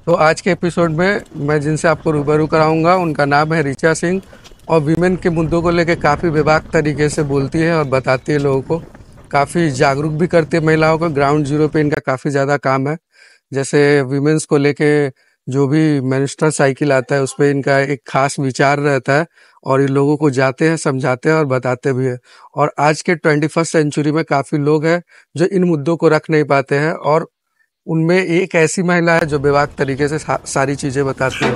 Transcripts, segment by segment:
तो आज के एपिसोड में मैं जिनसे आपको रूबरू कराऊंगा उनका नाम है ऋचा सिंह। और वीमेन के मुद्दों को लेकर काफ़ी बेबाक तरीके से बोलती है और बताती है लोगों को, काफ़ी जागरूक भी करती है महिलाओं को। ग्राउंड जीरो पे इनका काफ़ी ज़्यादा काम है। जैसे वीमेंस को लेके जो भी मेंस्ट्रुअल साइकिल आता है उस पर इनका एक खास विचार रहता है और ये लोगों को जाते हैं, समझाते हैं और बताते भी हैं। और आज के 21st सेंचुरी में काफ़ी लोग हैं जो इन मुद्दों को रख नहीं पाते हैं, और उनमें एक ऐसी महिला है जो बेबाक तरीके से सारी चीज़ें बताती है।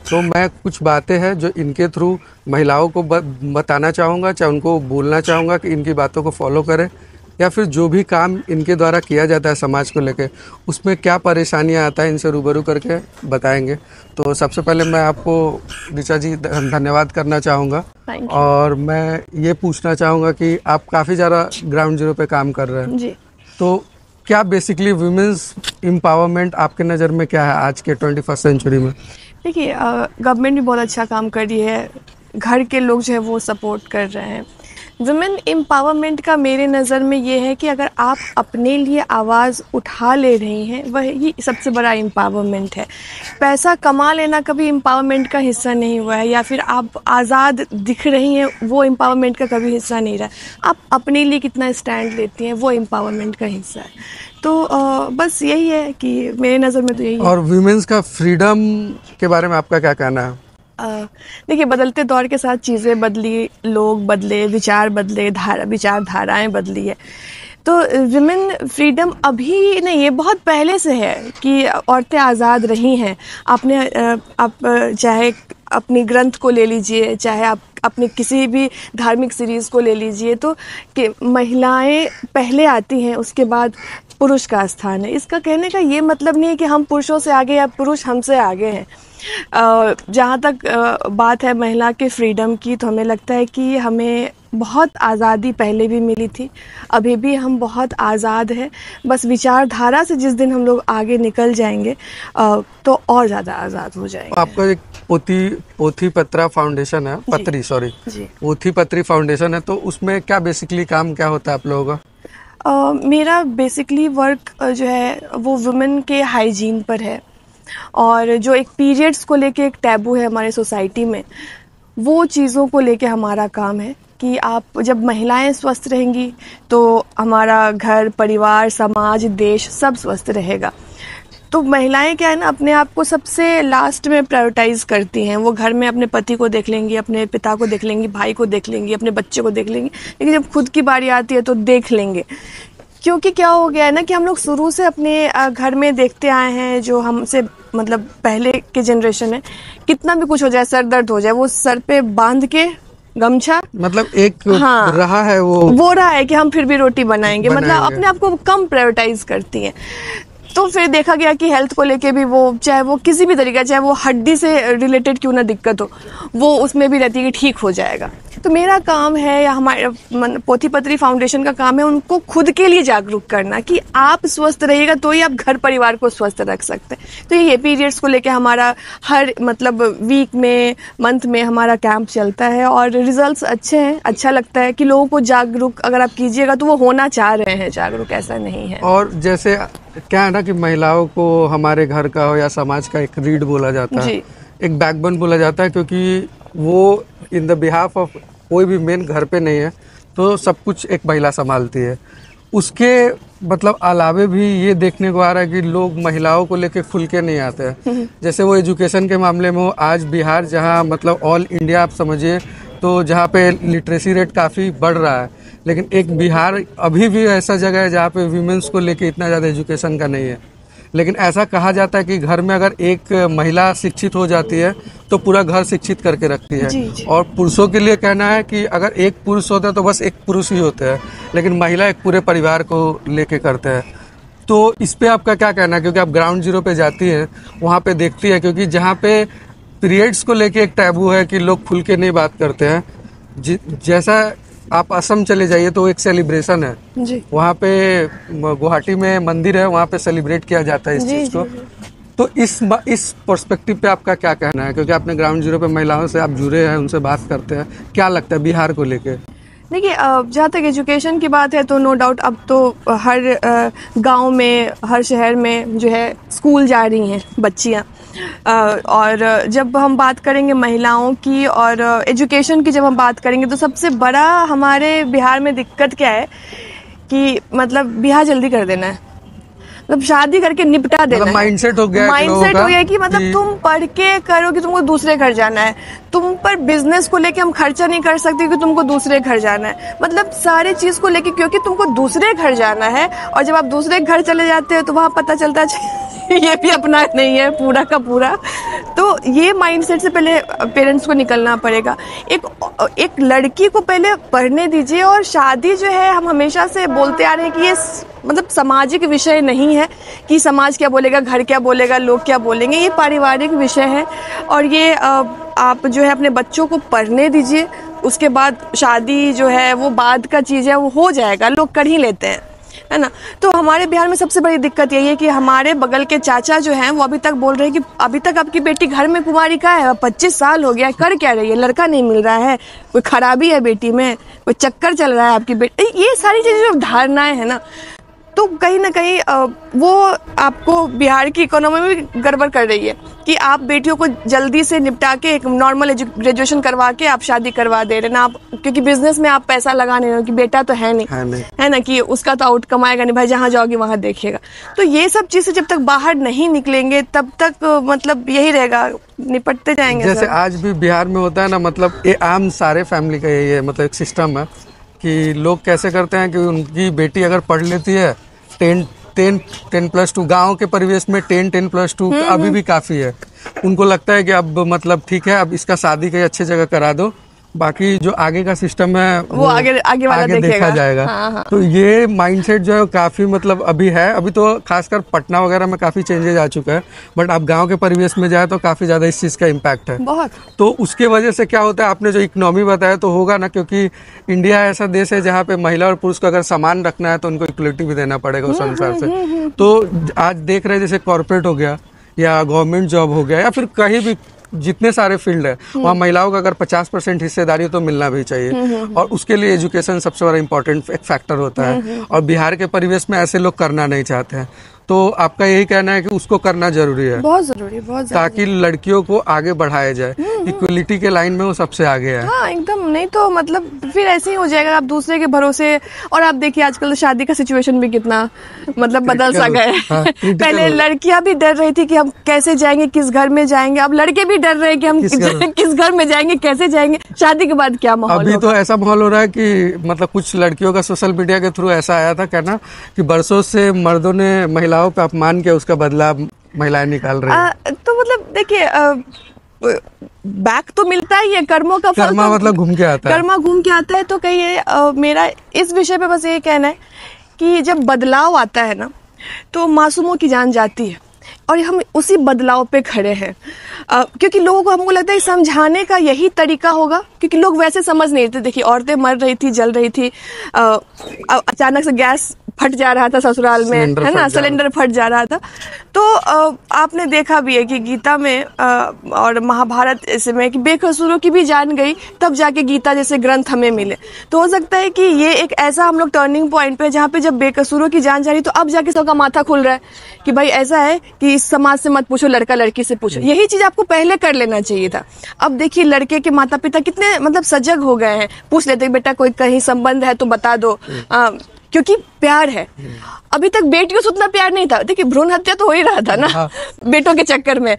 तो मैं कुछ बातें हैं जो इनके थ्रू महिलाओं को बताना चाहूँगा, चाहे उनको बोलना चाहूँगा कि इनकी बातों को फॉलो करें, या फिर जो भी काम इनके द्वारा किया जाता है समाज को लेके उसमें क्या परेशानियां आता है इनसे रूबरू करके बताएंगे। तो सबसे पहले मैं आपको ऋचा जी धन्यवाद करना चाहूँगा। और मैं ये पूछना चाहूँगा कि आप काफ़ी ज़्यादा ग्राउंड जीरो पे काम कर रहे हैं जी। तो क्या बेसिकली वुमेन्स एम्पावरमेंट आपके नज़र में क्या है आज के 21st सेंचुरी में? देखिए, गवर्नमेंट भी बहुत अच्छा काम कर रही है, घर के लोग जो है वो सपोर्ट कर रहे हैं। वुमेन एम्पावरमेंट का मेरे नज़र में ये है कि अगर आप अपने लिए आवाज़ उठा ले रही हैं वही सबसे बड़ा एम्पावरमेंट है। पैसा कमा लेना कभी एम्पावरमेंट का हिस्सा नहीं हुआ है, या फिर आप आज़ाद दिख रही हैं वो एम्पावरमेंट का कभी हिस्सा नहीं रहा। आप अपने लिए कितना स्टैंड लेती हैं वो एम्पावरमेंट का हिस्सा है। तो बस यही है कि मेरे नज़र में तो यही है। और वुमेन्स का फ्रीडम के बारे में आपका क्या कहना है? देखिए, बदलते दौर के साथ चीज़ें बदली, लोग बदले, विचार बदले, विचारधाराएं बदली है। तो विमेन फ्रीडम अभी नहीं, ये बहुत पहले से है कि औरतें आज़ाद रही हैं। आप चाहे अपनी ग्रंथ को ले लीजिए, चाहे आप अपनी किसी भी धार्मिक सीरीज़ को ले लीजिए, तो कि महिलाएं पहले आती हैं, उसके बाद पुरुष का स्थान है। इसका कहने का ये मतलब नहीं है कि हम पुरुषों से आगे या पुरुष हमसे आगे हैं। जहाँ तक बात है महिला के फ्रीडम की, तो हमें लगता है कि हमें बहुत आज़ादी पहले भी मिली थी, अभी भी हम बहुत आज़ाद हैं। बस विचारधारा से जिस दिन हम लोग आगे निकल जाएंगे तो और ज़्यादा आज़ाद हो जाएंगे। आपका एक पोथी पत्रा फाउंडेशन है, पोथी पत्री फाउंडेशन है, तो उसमें क्या बेसिकली काम क्या होता है आप लोगों का? मेरा बेसिकली वर्क जो है वो वुमेन के हाइजीन पर है, और जो एक पीरियड्स को लेके एक टैबू है हमारे सोसाइटी में, वो चीज़ों को लेके हमारा काम है कि आप जब महिलाएं स्वस्थ रहेंगी तो हमारा घर, परिवार, समाज, देश सब स्वस्थ रहेगा। तो महिलाएं क्या है ना, अपने आप को सबसे लास्ट में प्रायोरिटाइज करती हैं। वो घर में अपने पति को देख लेंगी, अपने पिता को देख लेंगी, भाई को देख लेंगी, अपने बच्चे को देख लेंगी, लेकिन जब खुद की बारी आती है तो देख लेंगे। क्योंकि क्या हो गया है ना कि हम लोग शुरू से अपने घर में देखते आए हैं, जो हमसे मतलब पहले के जनरेशन है, कितना भी कुछ हो जाए, सर दर्द हो जाए, वो सर पे बांध के गमछा, मतलब एक रहा है वो रहा है कि हम फिर भी रोटी बनाएंगे। मतलब अपने आप को कम प्रायोरिटाइज करती हैं। तो फिर देखा गया कि हेल्थ को लेके भी वो, चाहे वो किसी भी तरीका, चाहे वो हड्डी से रिलेटेड क्यों ना दिक्कत हो, वो उसमें भी रहती है कि ठीक हो जाएगा। तो मेरा काम है, या हमारे पोथी पत्री फाउंडेशन का काम है, उनको खुद के लिए जागरूक करना कि आप स्वस्थ रहिएगा तो ही आप घर परिवार को स्वस्थ रख सकते हैं। तो ये पीरियड्स को लेके हमारा हर मतलब वीक में, मंथ में हमारा कैंप चलता है, और रिजल्ट्स अच्छे हैं। अच्छा लगता है कि लोगों को जागरूक अगर आप कीजिएगा तो वो होना चाह रहे हैं जागरूक, ऐसा नहीं है। और जैसे क्या है ना कि महिलाओं को हमारे घर का हो या समाज का एक रीढ़ बोला जाता है, एक बैकबोन बोला जाता है, क्योंकि वो इन द बिहाफ ऑफ कोई भी मेन घर पे नहीं है तो सब कुछ एक महिला संभालती है। उसके मतलब अलावे भी ये देखने को आ रहा है कि लोग महिलाओं को लेके खुल के नहीं आते हैं। जैसे वो एजुकेशन के मामले में हो, आज बिहार जहाँ मतलब ऑल इंडिया आप समझिए तो जहाँ पे लिटरेसी रेट काफ़ी बढ़ रहा है, लेकिन एक बिहार अभी भी ऐसा जगह है जहाँ पे वीमेंस को लेके इतना ज़्यादा एजुकेशन का नहीं है। लेकिन ऐसा कहा जाता है कि घर में अगर एक महिला शिक्षित हो जाती है तो पूरा घर शिक्षित करके रखती है। जी। और पुरुषों के लिए कहना है कि अगर एक पुरुष होता है तो बस एक पुरुष ही होते हैं, लेकिन महिला एक पूरे परिवार को लेके करते हैं। तो इस पे आपका क्या कहना है? क्योंकि आप ग्राउंड जीरो पे जाती हैं, वहाँ पे देखती है, क्योंकि जहाँ पे पीरियड्स को लेके एक टैबू है कि लोग खुल के नहीं बात करते हैं। जैसा आप असम चले जाइए तो एक सेलिब्रेशन है जी। वहाँ पे गुवाहाटी में मंदिर है, वहाँ पे सेलिब्रेट किया जाता है इस चीज़ को। तो इस पर्सपेक्टिव पे आपका क्या कहना है? क्योंकि आपने ग्राउंड जीरो पे महिलाओं से आप जुड़े हैं, उनसे बात करते हैं, क्या लगता है बिहार को लेके? देखिए जहाँ तक एजुकेशन की बात है तो नो डाउट अब तो हर गांव में, हर शहर में जो है स्कूल जा रही हैं बच्चियाँ। और जब हम बात करेंगे महिलाओं की और एजुकेशन की, जब हम बात करेंगे तो सबसे बड़ा हमारे बिहार में दिक्कत क्या है कि मतलब ब्याह जल्दी कर देना है, मतलब शादी करके निपटा देना है। माइंडसेट हो गया, माइंडसेट हो गया कि मतलब तुम पढ़ के करो कि तुमको दूसरे घर जाना है, तुम पर बिजनेस को लेके हम खर्चा नहीं कर सकते कि तुमको दूसरे घर जाना है, मतलब सारे चीज को लेके क्योंकि तुमको दूसरे घर जाना है। और जब आप दूसरे घर चले जाते हो तो वहां पता चलता है ये भी अपना नहीं है पूरा का पूरा। तो ये माइंडसेट से पहले पेरेंट्स को निकलना पड़ेगा। एक लड़की को पहले पढ़ने दीजिए। और शादी जो है, हम हमेशा से बोलते आ रहे हैं कि ये मतलब सामाजिक विषय नहीं है कि समाज क्या बोलेगा, घर क्या बोलेगा, लोग क्या बोलेंगे, ये पारिवारिक विषय है। और ये आप जो है अपने बच्चों को पढ़ने दीजिए, उसके बाद शादी जो है वो बाद का चीज़ है, वो हो जाएगा, लोग कर ही लेते हैं, है ना। तो हमारे बिहार में सबसे बड़ी दिक्कत यही है कि हमारे बगल के चाचा जो हैं वो अभी तक बोल रहे हैं कि अभी तक आपकी बेटी घर में कुंवारी का है, 25 साल हो गया, कर क्या रही है, लड़का नहीं मिल रहा है, कोई खराबी है बेटी में, कोई चक्कर चल रहा है आपकी बेटी। ये सारी चीज़ें जो धारणाएं हैं ना, तो कहीं ना कहीं वो आपको बिहार की इकोनॉमी में भी गड़बड़ कर रही है कि आप बेटियों को जल्दी से निपटा के एक नॉर्मल ग्रेजुएशन करवा के आप शादी करवा दे रहे ना आप, क्योंकि बिजनेस में आप पैसा लगा नहीं रहे हो कि बेटा तो है नहीं, है ना, कि उसका तो आउट कमाएगा नहीं, भाई जहाँ जाओगे वहाँ देखेगा। तो ये सब चीज़ें जब तक बाहर नहीं निकलेंगे तब तक मतलब यही रहेगा, निपटते जाएंगे। जैसे आज भी बिहार में होता है ना, मतलब ये आम सारे फैमिली का यही है, मतलब एक सिस्टम है कि लोग कैसे करते हैं कि उनकी बेटी अगर पढ़ लेती है 10+2, गांव के परिवेश में 10+2 अभी भी काफ़ी है। उनको लगता है कि अब मतलब ठीक है, अब इसका शादी कहीं अच्छी जगह करा दो, बाकी जो आगे का सिस्टम है वो आगे वाला देखा जाएगा। हाँ। तो ये माइंडसेट जो है काफ़ी मतलब अभी है, अभी तो खासकर पटना वगैरह में काफ़ी चेंजेस आ चुका है, बट आप गांव के परिवेश में जाए तो काफ़ी ज़्यादा इस चीज़ का इम्पैक्ट है बहुत। तो उसके वजह से क्या होता है, आपने जो इकोनॉमी बताया तो होगा ना, क्योंकि इंडिया ऐसा देश है जहाँ पे महिला और पुरुष को अगर समान रखना है तो उनको इक्वलिटी भी देना पड़ेगा उस अनुसार से। तो आज देख रहे हैं जैसे कॉर्पोरेट हो गया या गवर्नमेंट जॉब हो गया या फिर कहीं भी जितने सारे फील्ड है वहाँ महिलाओं का अगर 50% हिस्सेदारी तो मिलना भी चाहिए। और उसके लिए एजुकेशन सबसे बड़ा इम्पोर्टेंट एक फैक्टर होता है। और बिहार के परिवेश में ऐसे लोग करना नहीं चाहते हैं, तो आपका यही कहना है कि उसको करना जरूरी है, बहुत जरूरी, बहुत ताकि लड़कियों को आगे बढ़ाया जाए, इक्वलिटी के लाइन में वो सबसे आगे है। हाँ एकदम, नहीं तो मतलब फिर ऐसे ही हो जाएगा आप दूसरे के भरोसे। और आप देखिए आजकल शादी का सिचुएशन भी कितना मतलब बदल सा गया है। हाँ, पहले लड़कियां भी डर रही थी कि हम कैसे जाएंगे, किस घर में जाएंगे, अब लड़के भी डर रहे हैं कि हम किस घर में जाएंगे, कैसे जाएंगे, शादी के बाद क्या माहौल। अभी तो ऐसा माहौल हो रहा है कि मतलब कुछ लड़कियों का सोशल मीडिया के थ्रू ऐसा आया था कहना कि बरसों से मर्दों ने महिलाओं पे अपमान किया, उसका बदला महिलाएं निकाल रही हैं। तो मतलब देखिए बैक तो मिलता ही है, कर्मों का फल कर्मा मतलब घूम के आता है, कर्मा घूम के आता है। तो कहीं मेरा इस विषय पे बस ये कहना है कि जब बदलाव आता है ना तो मासूमों की जान जाती है और हम उसी बदलाव पे खड़े हैं। क्योंकि लोगों को, हमको लगता है समझाने का यही तरीका होगा, क्योंकि लोग वैसे समझ नहीं रहे। देखिए औरतें मर रही थी, जल रही थी, अचानक से गैस फट जा रहा था ससुराल में, है ना, सिलेंडर फट जा रहा था। तो आपने देखा भी है कि गीता में और महाभारत इसमें कि बेकसूरों की भी जान गई तब जाके गीता जैसे ग्रंथ हमें मिले। तो हो सकता है कि ये एक ऐसा हम लोग टर्निंग पॉइंट पे जहाँ पे जब बेकसूरों की जान जा रही तो अब जाके सबका माथा खुल रहा है कि भाई ऐसा है कि इस समाज से मत पूछो, लड़का लड़की से पूछो। यही चीज आपको पहले कर लेना चाहिए था। अब देखिए लड़के के माता पिता कितने मतलब सजग हो गए हैं, पूछ लेते बेटा कोई कहीं संबंध है तो बता दो, क्योंकि प्यार है। अभी तक बेटियों से उतना प्यार नहीं था। देखिए भ्रूण हत्या तो हो ही रहा था ना बेटों के चक्कर में।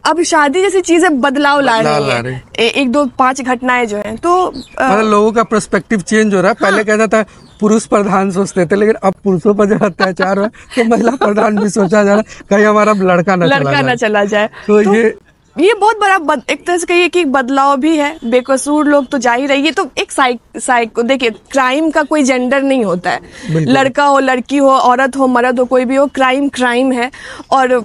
अब शादी जैसी चीजें बदलाव ला रही है, 1 2 5 घटनाएं जो हैं। तो मतलब लोगों का पर्सपेक्टिव चेंज हो रहा है। पहले कहता था पुरुष प्रधान सोचते थे, लेकिन अब पुरुषों पर जब अत्याचार है तो महिला प्रधान भी सोचा जा रहा है, कहीं हमारा लड़का न चला जाए। तो ये बहुत बड़ा एक तरह से कहिए कि बदलाव भी है। बेकसूर लोग तो जा ही रही है। तो एक साइक देखिए, क्राइम का कोई जेंडर नहीं होता है, लड़का हो लड़की हो, औरत हो मर्द हो, कोई भी हो, क्राइम है। और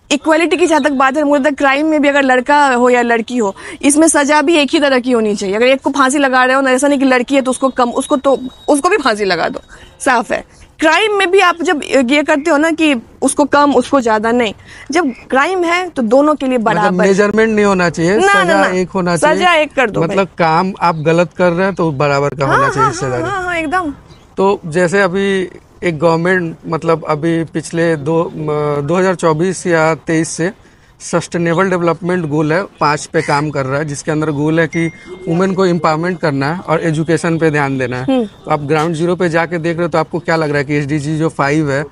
इक्वालिटी की जहाँ तक बात है, मुझे क्राइम में भी अगर लड़का हो या लड़की हो, इसमें सजा भी एक ही तरह की होनी चाहिए। अगर एक को फांसी लगा रहे हो ना, ऐसा नहीं कि लड़की है तो उसको भी फांसी लगा दो, साफ है। क्राइम में भी आप जब ये करते हो ना कि उसको कम उसको ज्यादा, नहीं, जब क्राइम है तो दोनों के लिए बराबर। मेजरमेंट नहीं होना चाहिए, सजा एक होना चाहिए, सजा एक कर दो, मतलब काम आप गलत कर रहे हैं तो बराबर का होना चाहिए सजा। हाँ, एकदम। तो जैसे अभी एक गवर्नमेंट मतलब अभी पिछले 2024 या 23 से सस्टेनेबल डेवलपमेंट गोल है 5 पे काम कर रहा है, जिसके अंदर गोल है कि वुमेन को एम्पावरमेंट करना है और एजुकेशन पे ध्यान देना है। तो आप ग्राउंड जीरो पे जाके देख रहे हो तो आपको क्या लग रहा है कि एसडीजी जो 5 है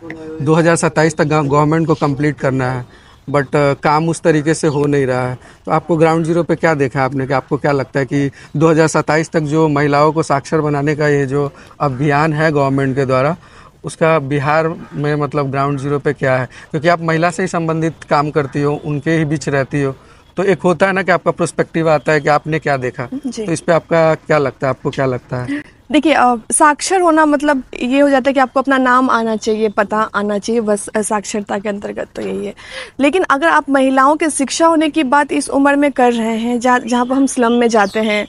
2027 तक गवर्नमेंट को कंप्लीट करना है, बट काम उस तरीके से हो नहीं रहा है। तो आपको ग्राउंड जीरो पे क्या देखा आपने कि आपको क्या लगता है कि 2027 तक जो महिलाओं को साक्षर बनाने का ये जो अभियान है गवर्नमेंट के द्वारा, उसका बिहार में मतलब ग्राउंड जीरो पे क्या है? क्योंकि आप महिला से ही संबंधित काम करती हो, उनके ही बीच रहती हो, तो एक होता है ना कि आपका पर्सपेक्टिव आता है कि आपने क्या देखा, तो इस पे आपका क्या लगता है, आपको क्या लगता है? देखिए, साक्षर होना मतलब ये हो जाता है कि आपको अपना नाम आना चाहिए, पता आना चाहिए, बस साक्षरता के अंतर्गत तो यही है। लेकिन अगर आप महिलाओं के शिक्षा होने की बात इस उम्र में कर रहे हैं, जहाँ पर हम स्लम में जाते हैं,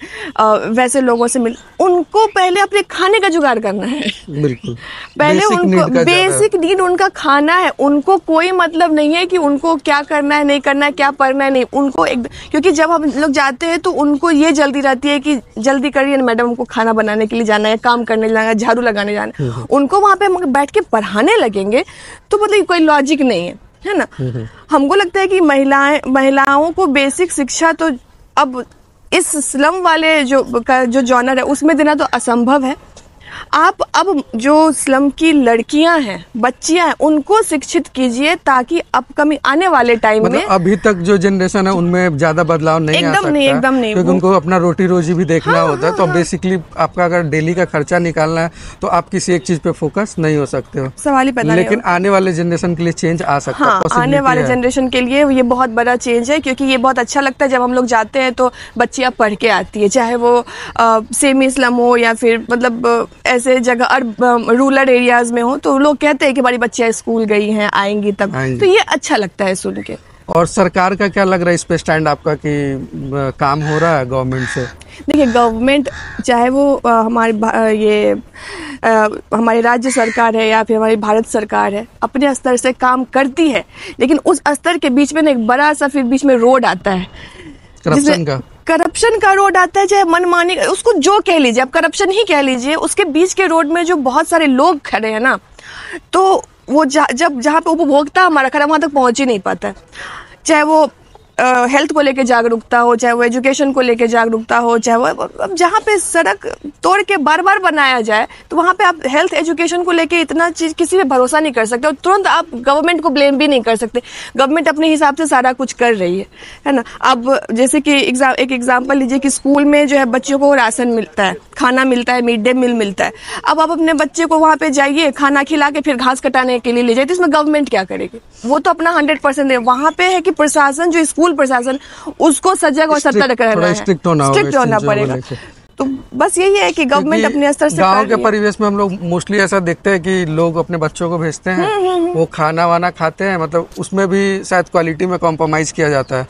वैसे लोगों से उनको पहले अपने खाने का जुगाड़ करना है। बिल्कुल, पहले उनको बेसिक नीड उनका खाना है। उनको कोई मतलब नहीं है कि उनको क्या करना है, नहीं करना है, क्या पढ़ना है, नहीं, उनको क्योंकि जब हम लोग जाते हैं तो उनको ये जल्दी रहती है कि जल्दी करिए मैडम, हमको खाना बनाने के लिए जाना है, काम करने जाना, झाड़ू लगाने जाना है। उनको वहां पे बैठ के पढ़ाने लगेंगे तो मतलब कोई लॉजिक नहीं है ना। हमको लगता है कि महिलाओं को बेसिक शिक्षा तो अब इस स्लम वाले जो जॉनर है उसमें देना तो असंभव है। आप अब जो स्लम की लड़कियां हैं, बच्चियां हैं, उनको शिक्षित कीजिए ताकि अपकमिंग आने वाले टाइम में, अभी तक जो जनरेशन है उनमें ज्यादा बदलाव नहीं आ सकता, एकदम नहीं, क्योंकि उनको अपना रोटी रोजी भी देखना होता है। तो बेसिकली आपका अगर डेली का खर्चा निकालना है तो आप किसी एक चीज पे फोकस नहीं हो सकते हो, सवाल ही पैदा। लेकिन आने वाले जनरेशन के लिए चेंज आ सकता है। आने वाले जनरेशन के लिए ये बहुत बड़ा चेंज है, क्योंकि ये बहुत अच्छा लगता है जब हम लोग जाते हैं तो बच्चियां पढ़ के आती है, चाहे वो सेमी स्लम हो या फिर मतलब ऐसे जगह रूरल एरियाज में हो, तो लोग कहते हैं कि हमारी बच्चियां स्कूल गई हैं, आएंगी तब, तो ये अच्छा लगता है सुन के। और सरकार का क्या लग रहा है इस पे स्टैंड आपका कि काम हो रहा है गवर्नमेंट से? देखिए, गवर्नमेंट चाहे वो हमारी राज्य सरकार है या फिर हमारी भारत सरकार है, अपने स्तर से काम करती है, लेकिन उस स्तर के बीच में एक बड़ा सा फिर बीच में रोड आता है, करप्शन का रोड आता है, चाहे मनमानी, उसको जो कह लीजिए, आप करप्शन ही कह लीजिए। उसके बीच के रोड में जो बहुत सारे लोग खड़े हैं ना, तो वो जहाँ पे उपभोक्ता हमारा खड़ा, वहां तक पहुंच ही नहीं पाता है। चाहे वो हेल्थ को लेके जागरूकता हो, चाहे वो एजुकेशन को लेके जागरूकता हो, चाहे वो अब जहाँ पे सड़क तोड़ के बार बार बनाया जाए, तो वहाँ पे आप हेल्थ एजुकेशन को लेके इतना चीज किसी पे भरोसा नहीं कर सकते, और तुरंत आप गवर्नमेंट को ब्लेम भी नहीं कर सकते। गवर्नमेंट अपने हिसाब से सारा कुछ कर रही है ना। अब जैसे कि एक एग्जाम्पल लीजिए कि स्कूल में जो है बच्चों को राशन मिलता है, खाना मिलता है, मिड डे मील मिलता है। अब आप अपने बच्चे को वहाँ पे जाइए, खाना खिला के फिर घास कटाने के लिए ले जाइए, तो इसमें गवर्नमेंट क्या करेगी? वो तो अपना 100% है। वहाँ पे है कि प्रशासन, जो स्कूल प्रशासन, उसको सजग और सतर्क रहना है, स्ट्रिक्ट होना पड़ेगा। तो बस यही है कि गवर्नमेंट अपने स्तर से, गांव के परिवेश में हम लोग मोस्टली ऐसा देखते हैं कि लोग अपने बच्चों को भेजते हैं, वो खाना वाना खाते हैं, मतलब उसमें भी शायद क्वालिटी में कॉम्प्रोमाइज किया जाता है,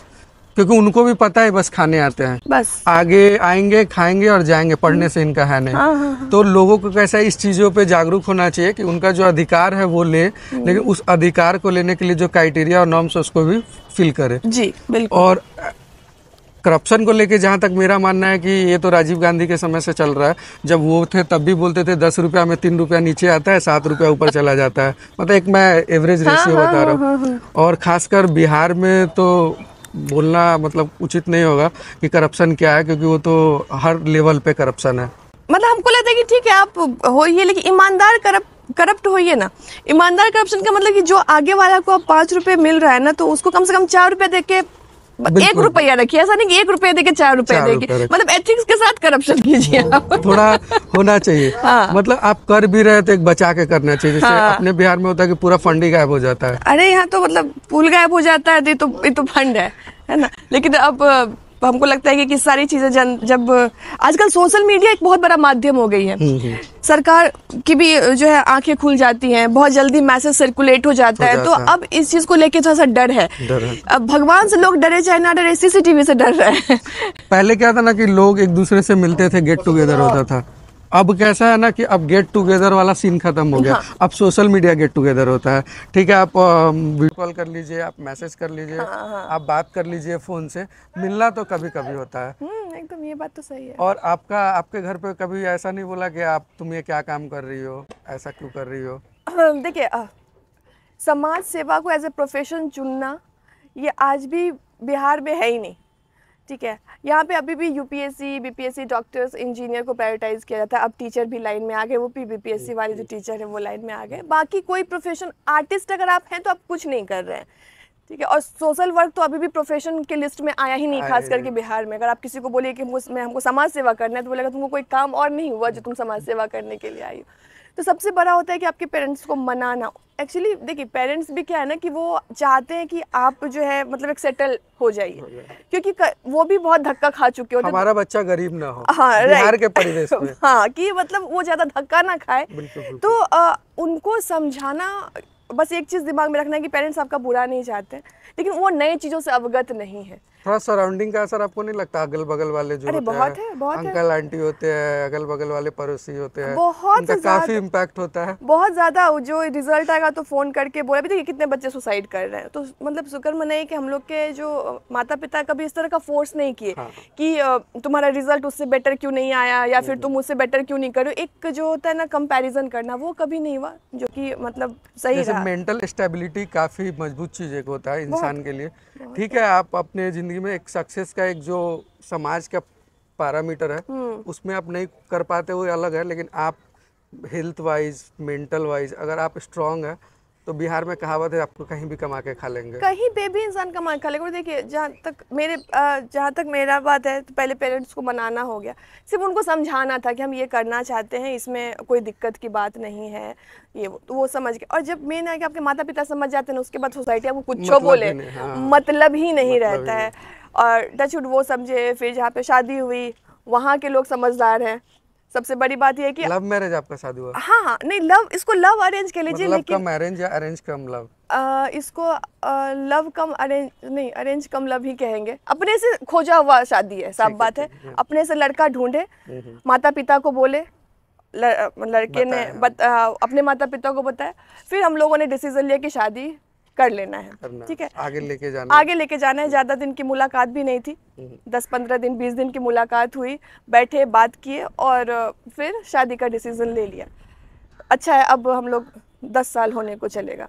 क्योंकि उनको भी पता है बस खाने आते हैं, बस आगे आएंगे, खाएंगे और जाएंगे, पढ़ने से इनका है नहीं। तो लोगों को कैसा इस चीजों पे जागरूक होना चाहिए कि उनका जो अधिकार है वो ले, लेकिन उस अधिकार को लेने के लिए जो क्राइटेरिया और नॉर्म्स है उसको भी फिल करे। जी बिल्कुल। और करप्शन को लेके जहाँ तक मेरा मानना है कि ये तो राजीव गांधी के समय से चल रहा है। जब वो थे तब भी बोलते थे 10 रुपया में 3 रुपया नीचे आता है, 7 रुपया ऊपर चला जाता है, मतलब एक मैं एवरेज रेशियो बता रहा हूँ। और खासकर बिहार में तो बोलना मतलब उचित नहीं होगा कि करप्शन क्या है, क्योंकि वो तो हर लेवल पे करप्शन है। मतलब हमको लगता है कि ठीक है आप होइए, लेकिन ईमानदार करप्ट होइए ना। ईमानदार करप्शन का मतलब कि जो आगे वाला को अब 5 रुपए मिल रहा है ना, तो उसको कम से कम 4 रुपए दे के 1 रुपया रखिए। ऐसा नहीं कि 1 रुपया देके 4 रुपया देके, मतलब एथिक्स के साथ करप्शन कीजिए आप। थोड़ा होना चाहिए। मतलब आप कर भी रहे तो एक बचा के करना चाहिए। जैसे अपने बिहार में होता है कि पूरा फंड ही गायब हो जाता है। अरे यहाँ तो मतलब पुल गायब हो जाता है, ये तो फंड है ना। लेकिन अब हमको लगता है कि सारी चीजें जब आजकल सोशल मीडिया एक बहुत बड़ा माध्यम हो गई है, सरकार की भी जो है आंखें खुल जाती हैं, बहुत जल्दी मैसेज सर्कुलेट हो जाता है। तो अब इस चीज को लेके थोड़ा सा डर है। अब भगवान से लोग डरे चाहे ना डरे, सीसीटीवी से डर रहे हैं। पहले क्या था ना कि लोग एक दूसरे से मिलते थे, गेट टुगेदर होता था, अब कैसा है ना कि अब गेट टुगेदर वाला सीन खत्म हो गया। हाँ। अब सोशल मीडिया गेट टुगेदर होता है। ठीक है, आप वीडियो कॉल कर लीजिए, आप मैसेज कर लीजिए, आप बात कर लीजिए फोन से। मिलना तो कभी कभी होता है। एकदम, ये बात तो सही है। और आपके घर पे कभी ऐसा नहीं बोला कि आप तुम ये क्या काम कर रही हो, ऐसा क्यों कर रही हो? देखिए, समाज सेवा को एज ए प्रोफेशन चुनना ये आज भी बिहार में है ही नहीं। ठीक है, यहाँ पे अभी भी यूपीएससी, बीपीएससी, डॉक्टर्स, इंजीनियर को प्रायोरिटाइज किया जाता है। अब टीचर भी लाइन में आ गए, वो भी बीपीएससी वाले जो टीचर है वो लाइन में आ गए। बाकी कोई प्रोफेशन, आर्टिस्ट अगर आप हैं तो आप कुछ नहीं कर रहे हैं। ठीक है, और सोशल वर्क तो अभी भी प्रोफेशन के लिस्ट में आया ही नहीं, खास करके बिहार में। अगर आप किसी को बोलिए कि हमको समाज सेवा करना है, तो बोलेगा तुमको कोई काम और नहीं हुआ जो तुम समाज सेवा करने के लिए आई हो। तो सबसे बड़ा होता है कि आपके पेरेंट्स को मनाना। एक्चुअली देखिए, पेरेंट्स भी क्या है ना कि वो चाहते हैं कि आप जो है मतलब एक सेटल हो जाइए, क्योंकि वो भी बहुत धक्का खा चुके होते हैं। हमारा बच्चा गरीब ना हो, हाँ, बिहार के परिवेश में। हाँ, कि मतलब वो ज्यादा धक्का ना खाए। तो उनको समझाना, बस एक चीज दिमाग में रखना है कि पेरेंट्स आपका बुरा नहीं चाहते, लेकिन वो नए चीजों से अवगत नहीं है। थोड़ा सराउंडिंग का असर आपको नहीं लगता? अगल बगल वाले जो होते हैं, बहुत अंकल आंटी होते हैं, अगल बगल वाले पड़ोसी होते हैं, बहुत उनका काफी इम्पैक्ट होता है। बहुत ज्यादा। जो रिजल्ट आएगा तो फोन करके बोला भी देखिए कितने बच्चे सुसाइड कर रहे हैं। तो मतलब शुक्र मनाइए कि हम लोग के जो माता पिता कभी इस तरह का फोर्स नहीं किए कि तुम्हारा रिजल्ट उससे बेटर क्यों नहीं आया, या फिर तुम उससे बेटर क्यों नहीं करो। एक जो होता है ना कंपैरिजन करना, वो कभी नहीं हुआ, जो कि मतलब सही रहा। मेंटल स्टेबिलिटी काफी मजबूत चीज एक होता है इंसान के लिए। ठीक है, आप अपने जिंदगी में एक सक्सेस का एक जो समाज का पैरामीटर है उसमें आप नहीं कर पाते, वो अलग है। लेकिन आप हेल्थ वाइज, मेंटल वाइज अगर आप स्ट्रांग है तो बिहार में कहावत है, आपको कहीं भी कमा के खा लेंगे। कहीं पे भी इंसान कमा के खा लेगा। और देखिए, जहाँ तक मेरा बात है, तो पहले पेरेंट्स को मनाना हो गया। सिर्फ उनको समझाना था कि हम ये करना चाहते हैं, इसमें कोई दिक्कत की बात नहीं है, ये तो वो समझ गए। और जब मेन है कि आपके माता पिता समझ जाते हैं ना, उसके बाद सोसाइटी आपको कुछ बोले मतलब ही नहीं रहता है। और टचवुड वो समझे। फिर जहाँ पे शादी हुई वहाँ के लोग समझदार हैं। सबसे बड़ी बात ये है कि लव मैरिज आपका शादी हुआ? हाँ, नहीं, लव, इसको लव अरेंज कह लीजिए, लेकिन कम अरेंज या अरेंज कम लव? इसको लव कम अरेंज नहीं, अरेंज कम लव ही कहेंगे। अपने से खोजा हुआ शादी है, साफ बात है। अपने से लड़का ढूंढे, माता पिता को बोले, लड़के ने अपने माता पिता को बताया, फिर हम लोगों ने डिसीजन लिया कि शादी कर लेना है। ठीक है, आगे लेके जाना है। ज्यादा दिन की मुलाकात भी नहीं थी, 10-15 दिन, 20 दिन की मुलाकात हुई, बैठे, बात किए और फिर शादी का डिसीजन ले लिया। अच्छा है, अब हम लोग 10 साल होने को चलेगा।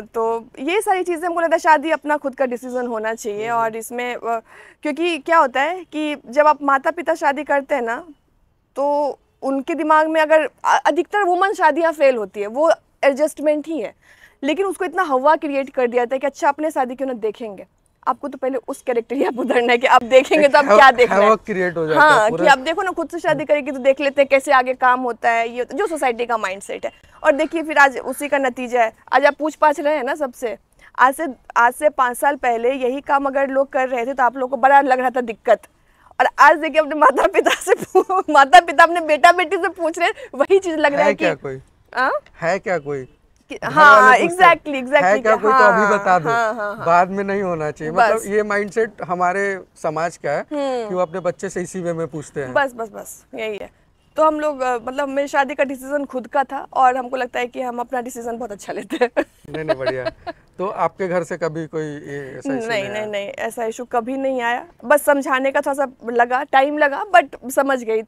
तो ये सारी चीज़ें हमको लगता है शादी अपना खुद का डिसीजन होना चाहिए। और इसमें क्योंकि क्या होता है कि जब आप माता पिता शादी करते हैं ना, तो उनके दिमाग में, अगर अधिकतर वुमन शादियां फेल होती है, वो एडजस्टमेंट ही है, लेकिन उसको इतना हवा क्रिएट कर दिया जाता है कि अच्छा अपने शादी क्यों ना देखेंगे। आपको तो पहले उस कैरेक्टर पर उतरना है कि आप देखेंगे तो आप क्या देखना है। क्रिएट हो जाता हाँ, है कि आप देखो ना, खुद से शादी करेगी तो देख लेते हैं कैसे आगे काम होता है, ये जो सोसाइटी का माइंडसेट है। और देखिए फिर आज उसी का नतीजा है। आज आप पूछ पाछ रहे हैं ना सबसे, आज से 5 साल पहले यही काम अगर लोग कर रहे थे तो आप लोग को बड़ा लग रहा था दिक्कत। और आज देखिए अपने माता पिता अपने बेटा बेटी से पूछ रहे हैं, वही चीज लग रहा है कि है क्या कोई? हाँ, एग्जैक्टली है क्या कोई? तो अभी बता दो, बाद में नहीं होना चाहिए। मतलब ये माइंडसेट हमारे समाज का है कि वो अपने बच्चे से इसी वे में पूछते हैं। बस यही है। तो हम लोग मतलब मेरी शादी का डिसीजन खुद का था और हमको लगता है कि हम अपना डिसीजन बहुत अच्छा लेते हैं। नहीं, बढ़िया। तो आपके घर से कभी कोई ऐसा इशू नहीं, ऐसा इशू कभी नहीं आया। बस समझाने का थोड़ा सा टाइम लगा, बट समझ गई।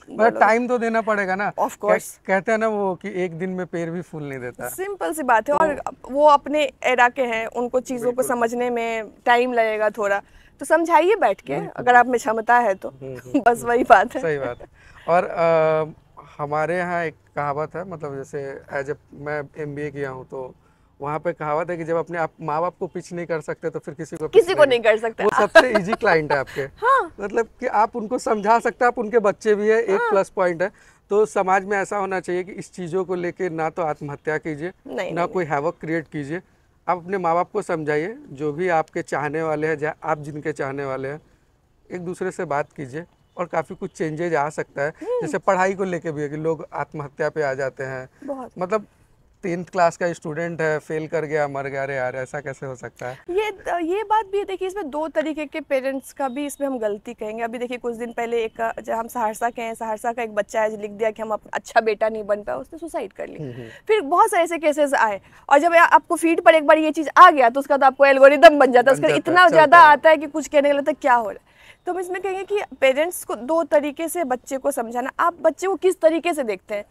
टाइम तो देना पड़ेगा ना, ऑफ कोर्स। कहते हैं ना वो कि एक दिन में पेड़ भी फूल नहीं देता। सिंपल सी बात है। और वो अपने एरा के हैं, उनको चीजों को समझने में टाइम लगेगा थोड़ा, तो समझाइए बैठ के, अगर आप में क्षमता है तो। बस वही बात है। सही बात है। और हमारे यहाँ एक कहावत है, मतलब जैसे मैं MBA किया हूँ, तो वहाँ पे कहावत है कि जब अपने आप माँ बाप को पिच नहीं कर सकते तो फिर किसी को नहीं कर सकते। वो सबसे इजी क्लाइंट है आपके। हाँ। मतलब कि आप उनको समझा सकते हैं, आप उनके बच्चे भी है, एक प्लस पॉइंट है। तो समाज में ऐसा होना चाहिए कि इस चीज़ों को लेके ना तो आत्महत्या कीजिए, ना कोई हैवक क्रिएट कीजिए। आप अपने माँ बाप को समझाइए, जो भी आपके चाहने वाले हैं, आप जिनके चाहने वाले हैं, एक दूसरे से बात कीजिए और काफ़ी कुछ चेंजेज आ सकता है। जैसे पढ़ाई को लेके भी है कि लोग आत्महत्या पे आ जाते हैं। मतलब 10th क्लास का स्टूडेंट है, फेल कर गया, मर गया, अरे यार ऐसा कैसे हो सकता है। ये बात भी देखिए, इसमें दो तरीके के पेरेंट्स का भी इसमें हम गलती कहेंगे। अभी देखिए कुछ दिन पहले एक, जब हम सहरसा के हैं, सहरसा का एक बच्चा है जो लिख दिया कि हम अच्छा बेटा नहीं बन पाया, उसने सुसाइड कर ली। फिर बहुत सारे ऐसे केसेस आए, और जब आपको फीड पर एक बार ये चीज़ आ गया तो उसका तो आपको एल्गोरिदम बन जाता है, उसका इतना ज़्यादा आता है कि कुछ कहने के लिए तो क्या हो रहा है। तो हम इसमें कहेंगे कि पेरेंट्स को दो तरीके से बच्चे को समझाना। आप बच्चे को किस तरीके से देखते हैं?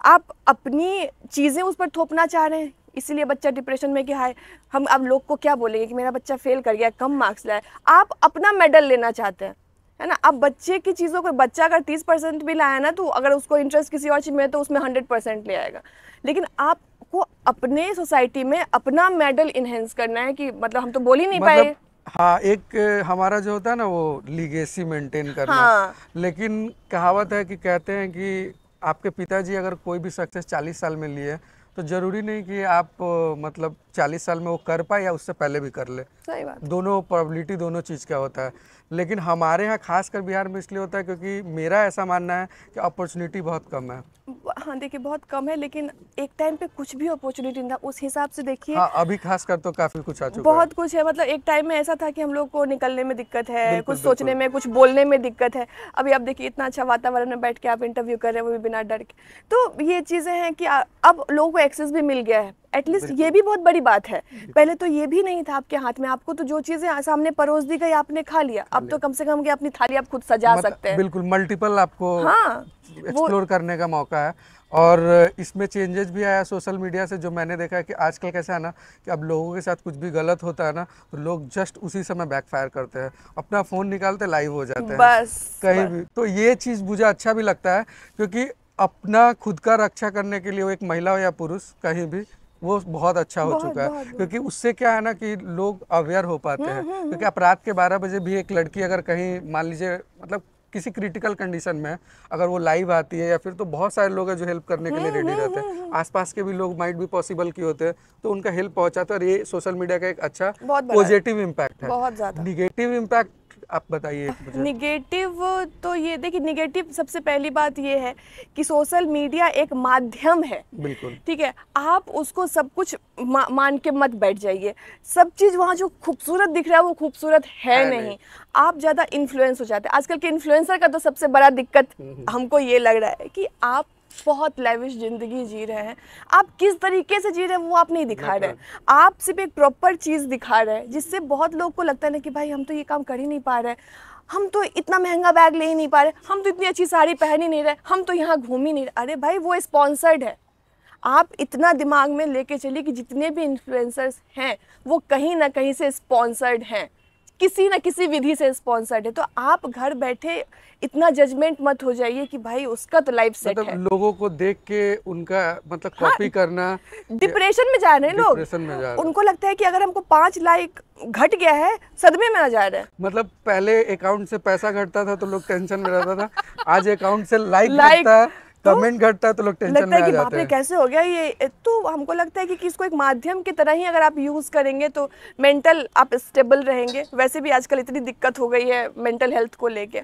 आप अपनी चीज़ें उस पर थोपना चाह रहे हैं, इसीलिए बच्चा डिप्रेशन में कि हाय हम अब लोग को क्या बोलेंगे कि मेरा बच्चा फेल कर गया, कम मार्क्स लाए। आप अपना मेडल लेना चाहते हैं, है ना। अब बच्चे की चीज़ों को, बच्चा अगर 30% भी लाया ना, तो अगर उसको इंटरेस्ट किसी और चीज़ में है तो उसमें 100% ले आएगा। लेकिन आपको अपने सोसाइटी में अपना मेडल इन्हेंस करना है कि मतलब हम तो बोल ही नहीं पाए। हाँ, एक हमारा जो होता है ना वो लीगेसी मेंटेन करना। हाँ। लेकिन कहावत है कि कहते हैं कि आपके पिताजी अगर कोई भी सक्सेस 40 साल में लिए तो जरूरी नहीं कि आप मतलब 40 साल में वो कर पाए या उससे पहले भी कर ले। सही बात। दोनों प्रोबेबिलिटी दोनों चीज़ का होता है। लेकिन हमारे यहाँ खासकर बिहार में इसलिए होता है क्योंकि मेरा ऐसा मानना है कि अपॉर्चुनिटी बहुत कम है। हाँ देखिए बहुत कम है, लेकिन एक टाइम पे कुछ भी अपॉर्चुनिटी था उस हिसाब से देखिए। हाँ, अभी खासकर तो काफी कुछ आ चुका है। बहुत कुछ है, मतलब एक टाइम में ऐसा था कि हम लोग को निकलने में दिक्कत है, कुछ सोचने में, कुछ बोलने में दिक्कत है। अभी आप देखिए इतना अच्छा वातावरण में बैठ के आप इंटरव्यू कर रहे हैं, वो भी बिना डर के। तो ये चीज़ें हैं कि अब लोगों को एक्सेस भी मिल गया है, एटलीस्ट ये भी बहुत बड़ी बात है। पहले तो ये भी नहीं था आपके हाथ में, आपको तो जो चीज़ें सामने परोस दी गई आपने खा लिया। अब तो कम से कम कि अपनी थाली आप खुद सजा सकते हैं। बिल्कुल, मल्टीपल आपको हाँ, एक्सप्लोर करने का मौका है। और इसमें चेंजेस भी आया सोशल मीडिया से। जो मैंने देखा है कि आजकल कैसा है ना कि अब लोगों के साथ कुछ भी गलत होता है ना तो लोग जस्ट उसी समय बैकफायर करते हैं, अपना फ़ोन निकालते लाइव हो जाते हैं बस कहीं भी। तो ये चीज़ मुझे अच्छा भी लगता है क्योंकि अपना खुद का रक्षा करने के लिए वो एक महिला हो या पुरुष कहीं भी वो बहुत अच्छा हो चुका है। क्योंकि उससे क्या है ना कि लोग अवेयर हो पाते हैं। क्योंकि आप रात के 12 बजे भी एक लड़की अगर कहीं मान लीजिए मतलब किसी क्रिटिकल कंडीशन में अगर वो लाइव आती है या फिर, तो बहुत सारे लोग हैं जो हेल्प करने के लिए रेडी रहते हैं। आसपास के भी लोग माइट भी पॉसिबल की होते हैं तो उनका हेल्प पहुंचाता है। और ये सोशल मीडिया का एक अच्छा पॉजिटिव इम्पैक्ट है। बहुत ज़्यादा। निगेटिव इम्पैक्ट आप बताइए मुझे। निगेटिव तो ये देखिए, निगेटिव सबसे पहली बात ये है कि सोशल मीडिया एक माध्यम है। बिल्कुल ठीक है, आप उसको सब कुछ मान के मत बैठ जाइए। सब चीज़ वहाँ जो खूबसूरत दिख रहा है वो खूबसूरत है नहीं। आप ज़्यादा इन्फ्लुएंस हो जाते हैं। आजकल के इन्फ्लुएंसर का तो सबसे बड़ा दिक्कत हमको ये लग रहा है कि आप बहुत लेविश जिंदगी जी रहे हैं। आप किस तरीके से जी रहे हैं वो आप नहीं दिखा रहे हैं। आप सिर्फ एक प्रॉपर चीज़ दिखा रहे हैं, जिससे बहुत लोग को लगता है ना कि भाई हम तो ये काम कर ही नहीं पा रहे, हम तो इतना महंगा बैग ले ही नहीं पा रहे, हम तो इतनी अच्छी साड़ी पहन ही नहीं रहे, हम तो यहाँ घूम ही नहीं रहे। अरे भाई वो स्पॉन्सर्ड है। आप इतना दिमाग में लेके चलिए कि जितने भी इन्फ्लुएंसर्स हैं वो कहीं ना कहीं से स्पॉन्सर्ड हैं, किसी न किसी विधि से स्पॉन्सर्ड है। तो आप घर बैठे इतना जजमेंट मत हो जाइए कि भाई उसका तो लाइफ सेट है। लोगों को देख के उनका मतलब कॉपी करना, डिप्रेशन में जा रहे हैं लोग। डिप्रेशन में जा रहे हैं। उनको लगता है कि अगर हमको 5 लाइक घट गया है, सदमे में आ जा रहे हैं। मतलब पहले अकाउंट से पैसा घटता था तो लोग टेंशन में रहता था, आज अकाउंट से लाइक घटता है, कमेंट घटता है तो लोग टेंशन में आ जाते हैं। बाप रे कैसे हो गया ये। तो हमको लगता है कि इसको एक माध्यम की तरह ही अगर आप यूज़ करेंगे तो मेंटल आप स्टेबल रहेंगे। वैसे भी आजकल इतनी दिक्कत हो गई है मेंटल हेल्थ को लेके।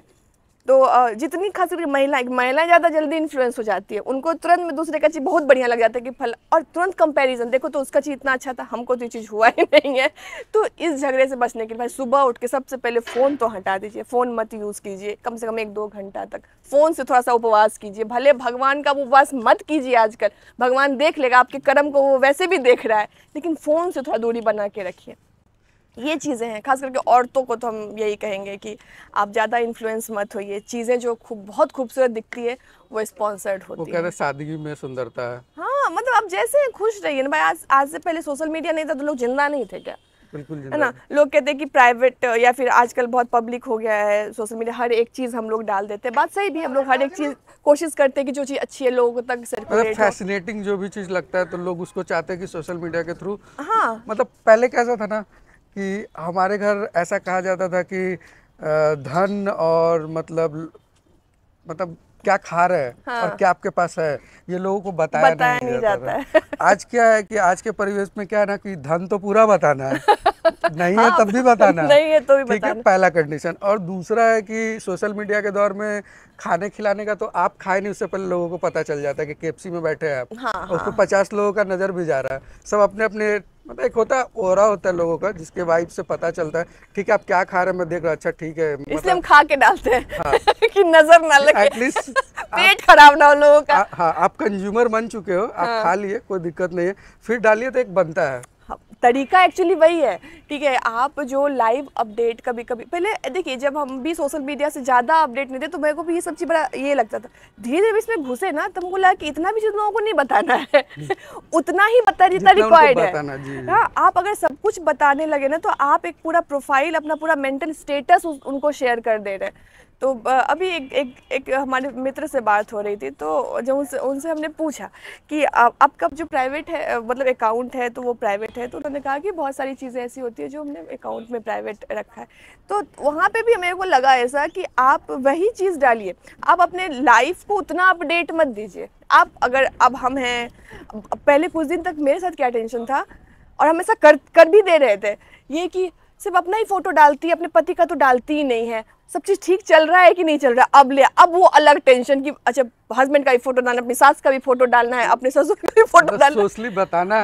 तो जितनी खास करके महिलाएं ज़्यादा जल्दी इन्फ्लुएंस हो जाती है। उनको तुरंत में दूसरे का चीज़ बहुत बढ़िया लग जाता है कि फल, और तुरंत कंपैरिजन, देखो तो उसका चीज़ इतना अच्छा था, हमको तो ये चीज़ हुआ ही नहीं है। तो इस झगड़े से बचने के लिए भाई सुबह उठ के सबसे पहले फ़ोन तो हटा दीजिए। फ़ोन मत यूज़ कीजिए कम से कम 1-2 घंटा तक। फ़ोन से थोड़ा सा उपवास कीजिए। भले भगवान का उपवास मत कीजिए, आजकल भगवान देख लेगा आपके कर्म को, वो वैसे भी देख रहा है, लेकिन फ़ोन से थोड़ा दूरी बना के रखिए। ये चीज़ें हैं, खास करके औरतों को तो हम यही कहेंगे कि आप ज़्यादा इन्फ्लुएंस मत होइए। चीज़ें जो बहुत खूबसूरत दिखती है वो स्पॉन्सर्ड होती है। वो कहते हैं सादगी में सुंदरता है। हाँ मतलब आप जैसे खुश रहिए ना भाई। आज से पहले सोशल मीडिया नहीं था तो लोग जिंदा नहीं थे क्या? बिल्कुल है ना। लोग कहते हैं कि प्राइवेट या फिर आजकल बहुत पब्लिक हो गया है सोशल मीडिया, हर एक चीज़ हम लोग डाल देते हैं। बात सही भी, हम लोग हर एक चीज़ कोशिश करते हैं कि जो चीज़ अच्छी है लोगों तक सर्कुलेट हो। फैसिनेटिंग जो भी चीज़ लगता है तो लोग उसको चाहते हैं कि सोशल मीडिया के थ्रू। हाँ मतलब पहले कैसा था ना कि हमारे घर ऐसा कहा जाता था कि धन और मतलब क्या खा रहे हैं हाँ। और क्या आपके पास है, ये लोगों को बताया नहीं जाता है। आज क्या है कि आज के परिवेश में क्या है ना कि धन तो पूरा बताना है, नहीं है तब भी बताना है, नहीं है तो भी ठीक है, बताना। पहला कंडीशन। और दूसरा है कि सोशल मीडिया के दौर में खाने खिलाने का तो आप खाए नहीं, उससे पहले लोगों को पता चल जाता है कि केएफसी में बैठे हैं आप, हाँ, और उस पर 50 लोगों का नजर भी जा रहा है। सब अपने अपने मतलब एक होता है ओरा होता है लोगों का, जिसके वाइब से पता चलता है ठीक है आप क्या खा रहे हैं मैं देख रहा, अच्छा ठीक है, इसलिए हम खा के डालते हैं हाँ। कि नजर ना लगे, एटलीस्ट पेट खराब ना हो लोगों का। हाँ, आप कंज्यूमर बन चुके हो, आप खा लिए, कोई दिक्कत नहीं है, फिर डालिए तो एक बनता है। हाँ, तरीका एक्चुअली वही है, ठीक है। आप जो लाइव अपडेट कभी कभी पहले देखिए, जब हम भी सोशल मीडिया से ज़्यादा अपडेट नहीं थे तो मेरे को भी ये सब चीज़ बड़ा ये लगता था। धीरे धीरे इसमें घुसे ना तो हमको लगा कि इतना भी चीज़ लोगों को नहीं बताना है उतना ही बता जितना रिक्वायर्ड है। हाँ, आप अगर सब कुछ बताने लगे ना तो आप एक पूरा प्रोफाइल, अपना पूरा मेंटल स्टेटस उनको शेयर कर दे रहे हैं। तो अभी एक हमारे मित्र से बात हो रही थी, तो जब उनसे हमने पूछा कि आपका जो प्राइवेट है मतलब अकाउंट है तो वो प्राइवेट है, तो उन्होंने कहा कि बहुत सारी चीज़ें ऐसी होती है जो हमने अकाउंट में प्राइवेट रखा है। तो वहाँ पे भी मेरे को लगा ऐसा कि आप वही चीज़ डालिए, आप अपने लाइफ को उतना अपडेट मत दीजिए। आप अगर अब हम हैं, पहले कुछ दिन तक मेरे साथ क्या टेंशन था और हम ऐसा कर भी दे रहे थे, ये कि सिर्फ अपना ही फोटो डालती है, अपने पति का तो डालती ही नहीं है, सब चीज ठीक चल रहा है कि नहीं चल रहा। अब वो अलग टेंशन कि अच्छा हस्बैंड का भी फोटो डालना, अपनी सास का भी फोटो डालना है, अपने ससुर का भी फोटो डालना है, सोशली बताना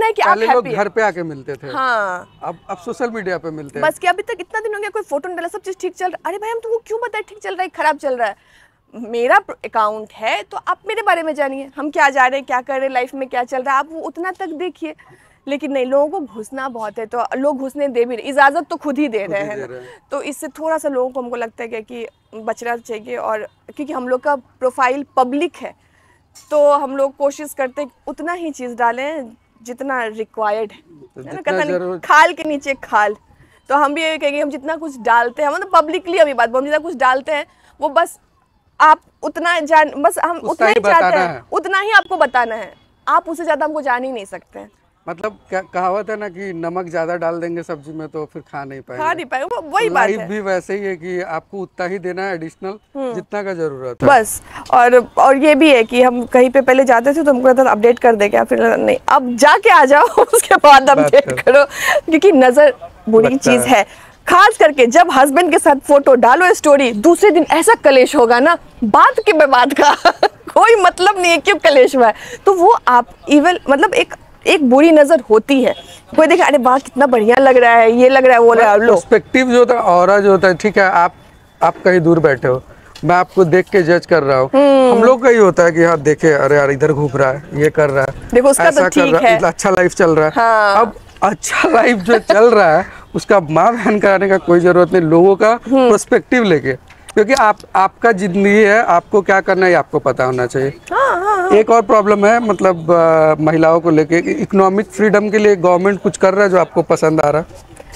है कि आप लोग घर पे आके मिलते थे, हाँ अब सोशल मीडिया पे मिलते हैं। बस कि अभी तक इतना दिन हो गया कोई फोटो नहीं डाला, सब चीज ठीक चल रहा है। अरे भाई हम तुमको क्यों बताए ठीक चल रहा है खराब चल रहा है? मेरा अकाउंट है तो आप मेरे बारे में जानिए, हम क्या जा रहे हैं, क्या कर रहे हैं, लाइफ में क्या चल रहा है, आप वो उतना तक देखिए। लेकिन नहीं, लोगों को घुसना बहुत है तो लोग घुसने दे भी, इजाज़त तो खुद ही दे रहे हैं, तो इससे थोड़ा सा लोगों को हमको लगता है कि बचना चाहिए। और क्योंकि हम लोग का प्रोफाइल पब्लिक है तो हम लोग कोशिश करते हैं उतना ही चीज़ डालें जितना रिक्वायर्ड है ना, कहता नहीं खाल के नीचे खाल। तो हम भी ये कहेंगे हम जितना कुछ डालते हैं, मतलब पब्लिकली अभी बात, हम जितना कुछ डालते हैं वो बस आप उतना जान, बस हम उतना ही चाहते हैं, उतना ही आपको बताना है, आप उससे ज़्यादा हमको जान ही नहीं सकते हैं। मतलब क्या कहावत है ना कि नमक ज्यादा डाल देंगे सब्जी में तो फिर खा नहीं पाएंगे, वही बात है। भी वैसे ही है कि आपको उतना ही देना है एडिशनल जितना का जरूरत है बस। और ये भी है कि हम कहीं पे पहले जाते थे तो हमको लगता था अपडेट कर दे क्या, फिर नहीं, अब जाके आ जाओ उसके बाद अपडेट करो, क्योंकि नजर बुरी चीज है। खास करके जब हस्बैंड के साथ फोटो डालो स्टोरी, दूसरे दिन ऐसा कलेश होगा ना, बात के बात का कोई मतलब नहीं है क्यों कलेश हुआ है, तो वो आप इवन मतलब एक बुरी नजर होती है। कोई देखे अरे वाह कितना बढ़िया लग रहा है, ये लग रहा है, वो लग रहा है, पर्सपेक्टिव जो होता है, ऑरा जो होता है, ठीक है आप कहीं दूर बैठे हो, मैं आपको देख के जज कर रहा हूँ, हम लोग का ही होता है कि हाँ देखे अरे यार इधर घूम रहा है, ये कर रहा है, देखो उसका तो ठीक है, अच्छा लाइफ चल रहा है। हाँ। अब अच्छा लाइफ जो चल रहा है उसका माँ बहन कराने का कोई जरूरत नहीं, लोगों का पर्सपेक्टिव लेके, क्योंकि आपका जिंदगी है, आपको क्या करना है आपको पता होना चाहिए। हाँ। एक और प्रॉब्लम है मतलब महिलाओं को लेके, इकोनॉमिक फ्रीडम के लिए गवर्नमेंट कुछ कर रहा है जो आपको पसंद आ रहा है?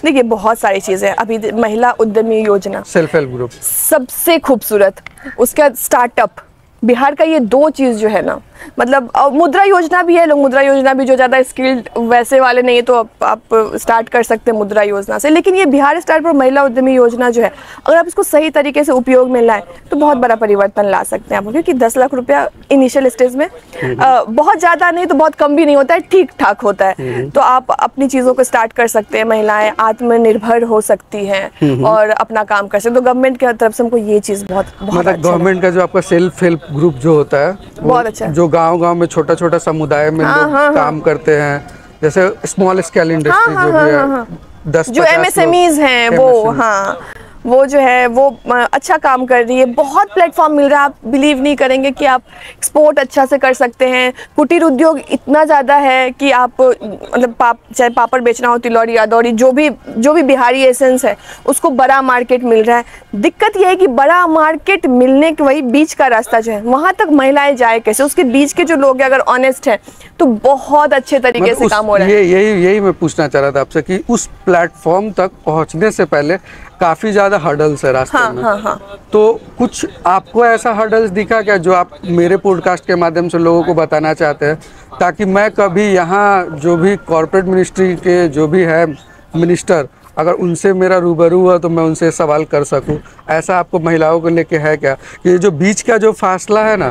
देखिए बहुत सारी चीजें, अभी महिला उद्यमी योजना, सेल्फ हेल्प ग्रुप सबसे खूबसूरत, उसका स्टार्टअप, बिहार का ये दो चीज़ जो है ना, मतलब मुद्रा योजना भी है, लोग मुद्रा योजना भी जो ज़्यादा स्किल्ड वैसे वाले नहीं है तो आप स्टार्ट कर सकते हैं मुद्रा योजना से, लेकिन ये बिहार स्टार्ट पर महिला उद्यमी योजना जो है, अगर आप इसको सही तरीके से उपयोग में लाएं तो बहुत बड़ा परिवर्तन ला सकते हैं आप, क्योंकि 10 लाख रुपया इनिशियल स्टेज में बहुत ज़्यादा नहीं तो बहुत कम भी नहीं होता है, ठीक ठाक होता है। तो आप अपनी चीज़ों को स्टार्ट कर सकते हैं, महिलाएं आत्मनिर्भर हो सकती हैं और अपना काम कर सकते हैं। तो गवर्नमेंट की तरफ से हमको ये चीज़ बहुत मतलब गवर्नमेंट का जो आपका सेल्फ हेल्प ग्रुप जो होता है बहुत अच्छा, जो गांव-गांव में छोटा-छोटा समुदाय में लोग काम करते हैं, जैसे स्मॉल स्केल इंडस्ट्री जो भी है, 10 जो MSMEs हैं वो, हाँ वो जो है वो अच्छा काम कर रही है, बहुत प्लेटफॉर्म मिल रहा है, आप बिलीव नहीं करेंगे कि आप एक्सपोर्ट अच्छा से कर सकते हैं। कुटीर उद्योग इतना ज़्यादा है कि आप मतलब चाहे पापड़ बेचना हो, तिलौरी अदौरी, जो भी बिहारी एसेंस है उसको बड़ा मार्केट मिल रहा है। दिक्कत यह है कि बड़ा मार्केट मिलने के वही बीच का रास्ता जो है, वहाँ तक महिलाएं जाए कैसे, उसके बीच के जो लोग अगर ऑनेस्ट हैं तो बहुत अच्छे तरीके से काम हो रहा है। यही मैं पूछना चाह रहा था आपसे कि उस प्लेटफॉर्म तक पहुँचने से पहले काफी ज्यादा हर्डल्स है रास्ते में। हाँ। तो कुछ आपको ऐसा हर्डल्स दिखा क्या जो आप मेरे पॉडकास्ट के माध्यम से लोगों को बताना चाहते हैं, ताकि मैं कभी यहाँ जो भी कॉर्पोरेट मिनिस्ट्री के जो भी है मिनिस्टर अगर उनसे मेरा रूबरू हुआ तो मैं उनसे सवाल कर सकूं। ऐसा आपको महिलाओं को लेके है क्या, कि ये जो बीच का जो फासला है ना,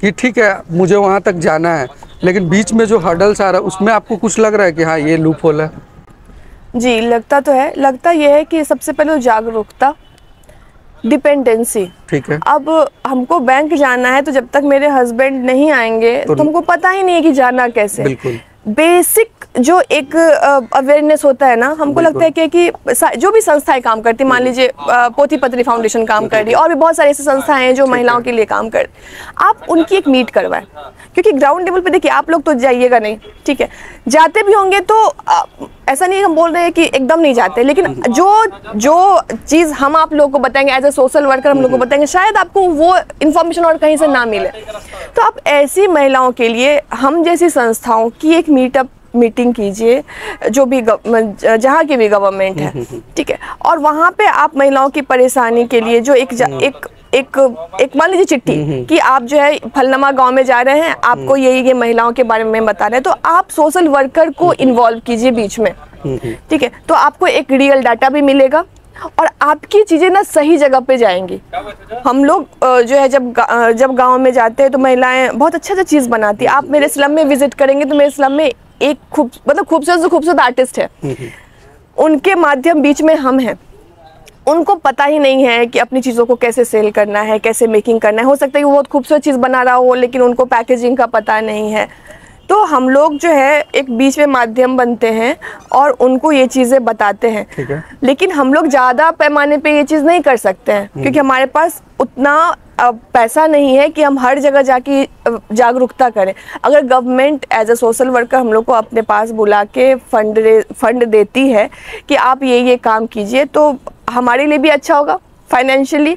कि ठीक है मुझे वहाँ तक जाना है, लेकिन बीच में जो हर्डल्स आ रहा है उसमें आपको कुछ लग रहा है कि हाँ ये लूप होल है? जी लगता तो है। लगता यह है कि सबसे पहले जागरूकता, डिपेंडेंसी। ठीक है। अब हमको बैंक जाना है तो जब तक मेरे हस्बैंड नहीं आएंगे तो हमको पता ही नहीं है कि जाना कैसे। बिल्कुल। बेसिक जो एक अवेयरनेस होता है ना, हमको लगता है कि जो भी संस्थाएं काम करती, मान लीजिए पोथी पत्री फाउंडेशन काम कर रही है, और भी बहुत सारी ऐसी संस्थाएं हैं जो महिलाओं के लिए काम कर, आप उनकी एक मीट करवाएं। क्योंकि ग्राउंड लेवल पे देखिए, आप लोग तो जाइएगा नहीं, ठीक है, जाते भी होंगे तो ऐसा नहीं हम बोल रहे हैं कि एकदम नहीं जाते, लेकिन जो चीज़ हम आप लोगों को बताएंगे एज ए सोशल वर्कर, हम लोग को बताएंगे, शायद आपको वो इन्फॉर्मेशन और कहीं से ना मिले। तो आप ऐसी महिलाओं के लिए हम जैसी संस्थाओं की एक मीटिंग कीजिए, जो भी जहाँ की भी गवर्नमेंट है, ठीक है, और वहाँ पे आप महिलाओं की परेशानी के लिए जो एक मान लीजिए चिट्ठी कि आप जो है फलनमा गांव में जा रहे हैं, आपको ये महिलाओं के बारे में बता रहे हैं, तो आप सोशल वर्कर को इन्वॉल्व कीजिए बीच में, ठीक है, तो आपको एक रियल डाटा भी मिलेगा और आपकी चीजें ना सही जगह पे जाएंगी। हम लोग जो है जब गांव में जाते हैं तो महिलाएं बहुत अच्छा चीज बनाती है। आप मेरे स्लम में विजिट करेंगे तो मेरे स्लम में एक खूबसूरत आर्टिस्ट है, उनके माध्यम बीच में हम हैं। उनको पता ही नहीं है कि अपनी चीज़ों को कैसे सेल करना है, कैसे मेकिंग करना है। हो सकता है कि वो बहुत खूबसूरत चीज़ बना रहा हो, लेकिन उनको पैकेजिंग का पता नहीं है। तो हम लोग जो है एक बीच में माध्यम बनते हैं और उनको ये चीज़ें बताते हैं। ठीक है। लेकिन हम लोग ज़्यादा पैमाने पे ये चीज़ नहीं कर सकते हैं, क्योंकि हमारे पास उतना पैसा नहीं है कि हम हर जगह जाके जागरूकता करें। अगर government as a social worker हम लोग को अपने पास बुला के फंड देती है कि आप ये काम कीजिए, तो हमारे लिए भी अच्छा होगा फाइनेंशियली,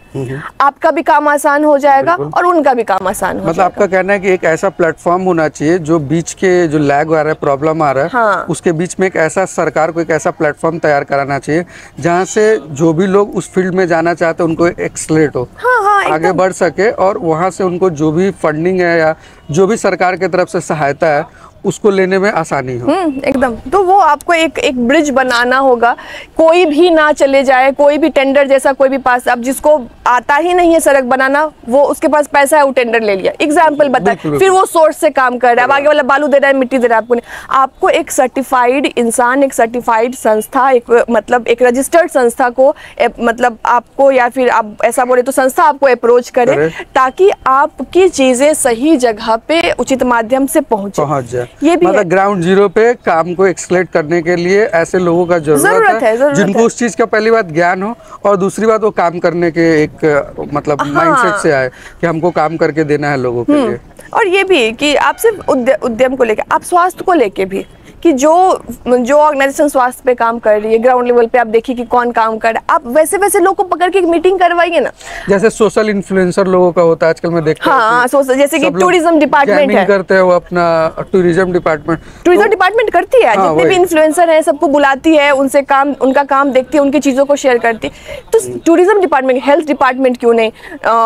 आपका भी काम आसान हो जाएगा और उनका भी काम आसान हो जाएगा। मतलब आपका कहना है कि एक ऐसा प्लेटफॉर्म होना चाहिए जो बीच के जो लैग आ रहा है, प्रॉब्लम आ रहा है, हाँ। उसके बीच में एक ऐसा सरकार को एक ऐसा प्लेटफॉर्म तैयार कराना चाहिए जहां से जो भी लोग उस फील्ड में जाना चाहते हैं उनको एक्सलेट हो, हाँ, आगे बढ़ सके, और वहां से उनको जो भी फंडिंग है या जो भी सरकार की तरफ से सहायता है उसको लेने में आसानी हो। एकदम। तो वो आपको एक ब्रिज बनाना होगा, कोई भी ना चले जाए, कोई भी टेंडर जैसा कोई भी पास, अब जिसको आता ही नहीं है सड़क बनाना, वो उसके पास पैसा है, वो टेंडर ले लिया, एग्जाम्पल बताए, फिर वो सोर्स से काम कर रहा है, अब आगे वाला बालू दे रहा है, मिट्टी दे रहा है, आपको नहीं। आपको एक सर्टिफाइड इंसान, एक सर्टिफाइड संस्था, एक रजिस्टर्ड संस्था को मतलब आपको, या फिर आप ऐसा बोले तो संस्था आपको अप्रोच करे, ताकि आपकी चीजें सही जगह पे उचित माध्यम से पहुंच जाए। ये भी मतलब ग्राउंड जीरो पे काम को एक्सलेट करने के लिए ऐसे लोगों का जरूरत है जिनको उस चीज का पहली बात ज्ञान हो, और दूसरी बात वो काम करने के एक मतलब माइंडसेट से आए कि हमको काम करके देना है लोगों के लिए। और ये भी कि आप सिर्फ उद्यम को लेके, आप स्वास्थ्य को लेके भी, कि जो ऑर्गेनाइजेशन स्वास्थ्य पे काम कर रही है ग्राउंड लेवल पे, आप देखिए कि कौन काम कर रहा है, आप वैसे लोगों को पकड़ के एक मीटिंग करवाइए ना। जैसे सोशल इन्फ्लुएंसर लोगों का होता है आजकल, मैं देखता हूं। हाँ, जैसे कि टूरिज्म डिपार्टमेंट है, करते हैं वो अपना टूरिज्म डिपार्टमेंट करती है, जितने भी इन्फ्लुएंसर हैं सबको बुलाती है, उनका काम देखती है, उनकी चीजों को शेयर करती है। तो टूरिज्म डिपार्टमेंट, हेल्थ डिपार्टमेंट क्यों नहीं,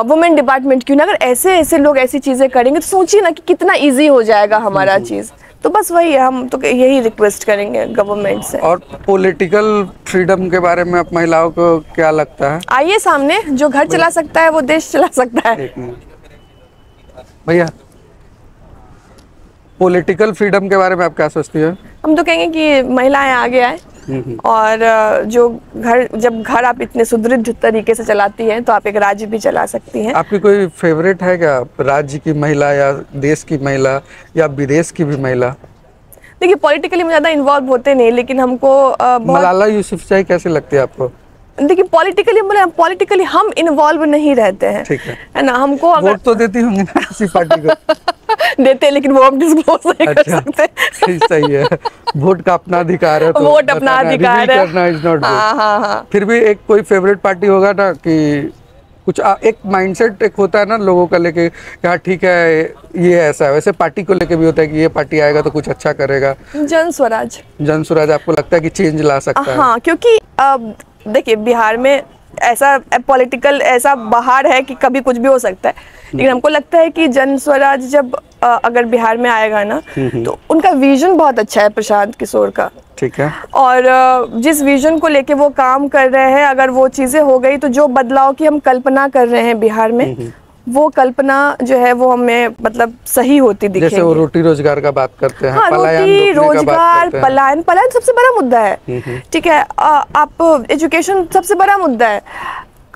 वुमेन डिपार्टमेंट क्यों नहीं? अगर ऐसे लोग ऐसी चीजें करेंगे तो सोचिए ना कि कितना ईजी हो जाएगा हमारा चीज। तो बस वही है, हम तो यही रिक्वेस्ट करेंगे गवर्नमेंट से। और पॉलिटिकल फ्रीडम के बारे में आप महिलाओं को क्या लगता है? आइए सामने, जो घर चला सकता है वो देश चला सकता है। भैया, पॉलिटिकल फ्रीडम के बारे में आप क्या सोचती हैं? हम तो कहेंगे कि महिलाएं आगे आए, और जब घर आप इतने सुदृढ़ तरीके से चलाती हैं तो आप एक राज्य भी चला सकती हैं। आपकी कोई फेवरेट है क्या, राज्य की महिला या देश की महिला या विदेश की भी महिला? देखिए, पॉलिटिकली में ज्यादा इन्वॉल्व होते नहीं, लेकिन हमको मलाला यूसुफजई कैसी लगती है आपको? देखिए, पॉलिटिकली हम इन्वॉल्व नहीं रहते हैं, ठीक है ना। हमको वोट तो देती होंगी ना किसी पार्टी को? देते हैं, लेकिन वो हम डिस्क्लोज नहीं कर सकते। सही है, वोट का अपना अधिकार है, तो वोट अपना अधिकार है। हाँ। फिर भी एक कोई फेवरेट पार्टी होगा ना, कि कुछ एक माइंडसेट एक होता है ना लोगों का लेके, हाँ ठीक है ये ऐसा है, वैसे पार्टी को लेके भी होता है कि ये पार्टी आएगा तो कुछ अच्छा करेगा। जन स्वराज आपको लगता है कि चेंज ला सकता है? हाँ, क्योंकि देखिए, बिहार में ऐसा पॉलिटिकल ऐसा बाहर है कि कभी कुछ भी हो सकता है, लेकिन हमको लगता है कि जन स्वराज जब अगर बिहार में आएगा ना, तो उनका विजन बहुत अच्छा है प्रशांत किशोर का, ठीक है। और जिस विजन को लेके वो काम कर रहे हैं, अगर वो चीज़ें हो गई तो जो बदलाव की हम कल्पना कर रहे हैं बिहार में, वो कल्पना जो है वो हमें मतलब सही होती दिखेगी। जैसे वो रोटी रोजगार का बात करते हैं, हाँ, रोटी रोजगार, पलायन सबसे बड़ा मुद्दा है, ठीक है। आप एजुकेशन सबसे बड़ा मुद्दा है,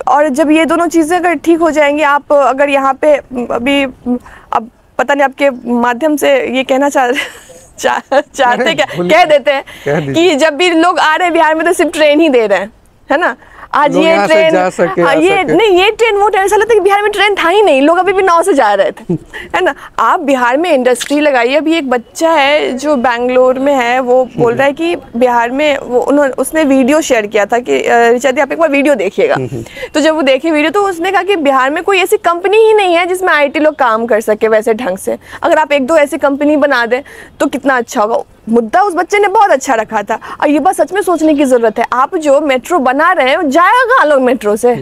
और जब ये दोनों चीज़ें अगर ठीक हो जाएंगी, आप अगर यहाँ पे अभी अब पता नहीं आपके माध्यम से ये कहना चाहते क्या कह देते हैं कि जब भी लोग आ रहे हैं बिहार में तो सिर्फ ट्रेन ही दे रहे हैं, है ना। आज ये ट्रेन, ये ट्रेन वो ट्रेन, ऐसा लगता है कि बिहार में ट्रेन था ही नहीं, लोग अभी भी नाव से जा रहे थे, है ना। आप बिहार में इंडस्ट्री लगाइए। अभी एक बच्चा है जो बैंगलोर में है, वो बोल रहा है कि बिहार में उसने वीडियो शेयर किया था कि रिचा दी आप एक बार वीडियो देखिएगा। तो जब वो देखे वीडियो तो उसने कहा कि बिहार में कोई ऐसी कंपनी ही नहीं है जिसमें IT लोग काम कर सके वैसे ढंग से। अगर आप एक दो ऐसी कंपनी बना दें तो कितना अच्छा होगा। मुद्दा उस बच्चे ने बहुत अच्छा रखा था, और ये बात सच में सोचने की जरूरत है। आप जो मेट्रो बना रहे हैं जाएगा कहाँ लोग मेट्रो से?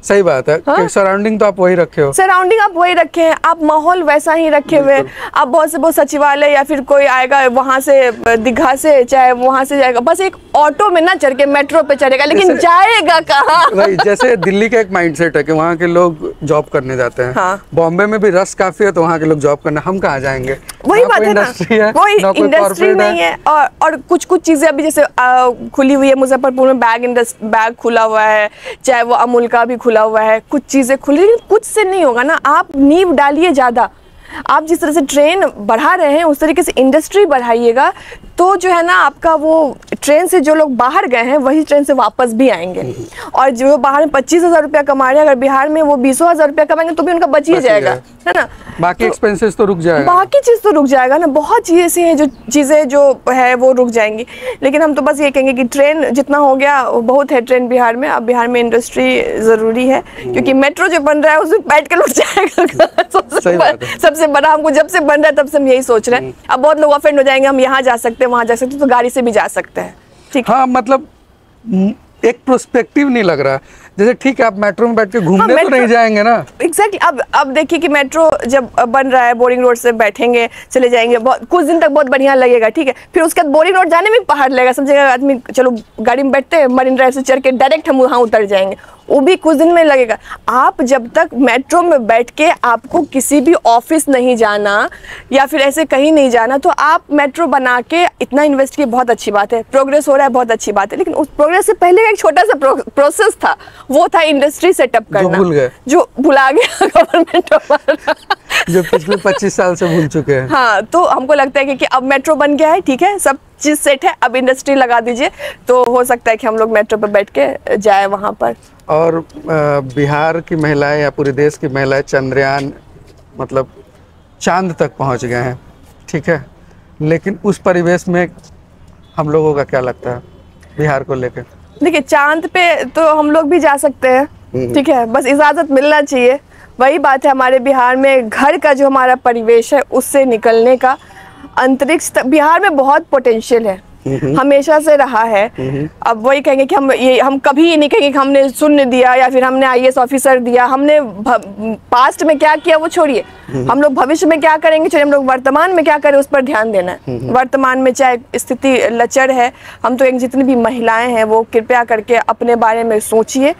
सही बात है। हाँ? सराउंडिंग तो आप वही रखे हो, सराउंडिंग आप वही रखे हैं, आप माहौल वैसा ही रखे हुए। आप बहुत से बहुत सचिवालय या फिर कोई आएगा वहां से दीघा से, चाहे वहां से जाएगा, बस एक ऑटो में ना चढ़ के मेट्रो पे चढ़ेगा, लेकिन जाएगा कहाँ? जैसे दिल्ली का एक माइंडसेट है कि वहाँ के लोग जॉब करने जाते हैं। हाँ। बॉम्बे में भी रस काफी है तो वहाँ के लोग जॉब करने, हम कहाँ जाएंगे? वही बात है ना, वही इंडस्ट्री नहीं है। और कुछ कुछ चीजें अभी जैसे खुली हुई है, मुजफ्फरपुर में बैग खुला हुआ है, चाहे वो अमूल का भी खुला हुआ है, कुछ चीजें खुली, कुछ से नहीं होगा ना। आप नींव डालिए ज्यादा। आप जिस तरह से ट्रेन बढ़ा रहे हैं उस तरीके से इंडस्ट्री बढ़ाइएगा, तो जो है ना आपका वो ट्रेन से जो लोग बाहर गए हैं वही ट्रेन से वापस भी आएंगे। और जो बाहर में 25,000 रुपया कमा रहे हैं, अगर बिहार में वो 20,000 रुपया कमाएंगे तो भी उनका बच ही जाएगा, है ना। बाकी एक्सपेंसेस तो रुक जाएगा, बाकी चीज तो रुक जाएगा ना। बहुत चीजें ऐसी हैं जो चीजें जो है वो रुक जाएंगी। लेकिन हम तो बस ये कहेंगे कि ट्रेन जितना हो गया बहुत है ट्रेन बिहार में। अब बिहार में इंडस्ट्री जरूरी है, क्योंकि मेट्रो जो बन रहा है उसमें बैठ के लुट जाएगा। सबसे बड़ा हमको जब से बन रहा है तब से हम यही सोच रहे हैं। अब बहुत लोग ऑफेंड हो जाएंगे, हम यहाँ जा सकते हैं वहां जा सकते हैं, तो गाड़ी से भी जा सकते हैं, ठीक। हाँ, मतलब एक प्रोस्पेक्टिव नहीं लग रहा। जैसे ठीक है आप मेट्रो में बैठ के घूमने तो नहीं जाएंगे ना। एग्जैक्टली। अब देखिए कि मेट्रो जब बन रहा है, बोरिंग रोड से बैठेंगे, चले जाएंगे, कुछ दिन तक बहुत बढ़िया लगेगा, ठीक है। फिर उसके बाद बोरिंग रोड जाने में पहाड़ लगेगा, सब जगह आदमी चलो गाड़ी में बैठते हैं, मरीन ड्राइव से चढ़ के डायरेक्ट हम वहाँ उतर जाएंगे, वो भी कुछ दिन में लगेगा। आप जब तक मेट्रो में बैठ के आपको किसी भी ऑफिस नहीं जाना या फिर ऐसे कहीं नहीं जाना, तो आप मेट्रो बना के इतना इन्वेस्ट किए, बहुत अच्छी बात है, प्रोग्रेस हो रहा है, बहुत अच्छी बात है। लेकिन उस प्रोग्रेस से पहले का एक छोटा सा प्रोसेस था, वो था इंडस्ट्री सेटअप करना, जो भुला गया गवर्नमेंट जो पिछले 25 साल से भूल चुके हैं। हाँ, तो हमको लगता है कि अब मेट्रो बन गया है, ठीक है, सब चीज सेट है, अब इंडस्ट्री लगा दीजिए, तो हो सकता है कि हम लोग मेट्रो पे बैठ के जाए वहां पर। और बिहार की महिलाएं या पूरे देश की महिलाएं चंद्रयान मतलब चांद तक पहुंच गए हैं, ठीक है, लेकिन उस परिवेश में हम लोगों का क्या लगता है बिहार को लेकर? देखिए, चांद पे तो हम लोग भी जा सकते हैं, ठीक है, बस इजाजत मिलना चाहिए। वही बात है, हमारे बिहार में घर का जो हमारा परिवेश है उससे निकलने का, अंतरिक्ष बिहार में बहुत पोटेंशियल है, हमेशा से रहा है। अब वही कहेंगे कि हम कभी ये नहीं कहेंगे कि हमने शून्य दिया या फिर हमने IAS ऑफिसर दिया। हमने पास्ट में क्या किया वो छोड़िए, हम लोग भविष्य में क्या करेंगे छोड़िए, हम लोग वर्तमान में क्या करें उस पर ध्यान देना है। वर्तमान में चाहे स्थिति लचर है, हम तो जितनी भी महिलाएं हैं वो कृपया करके अपने बारे में सोचिए।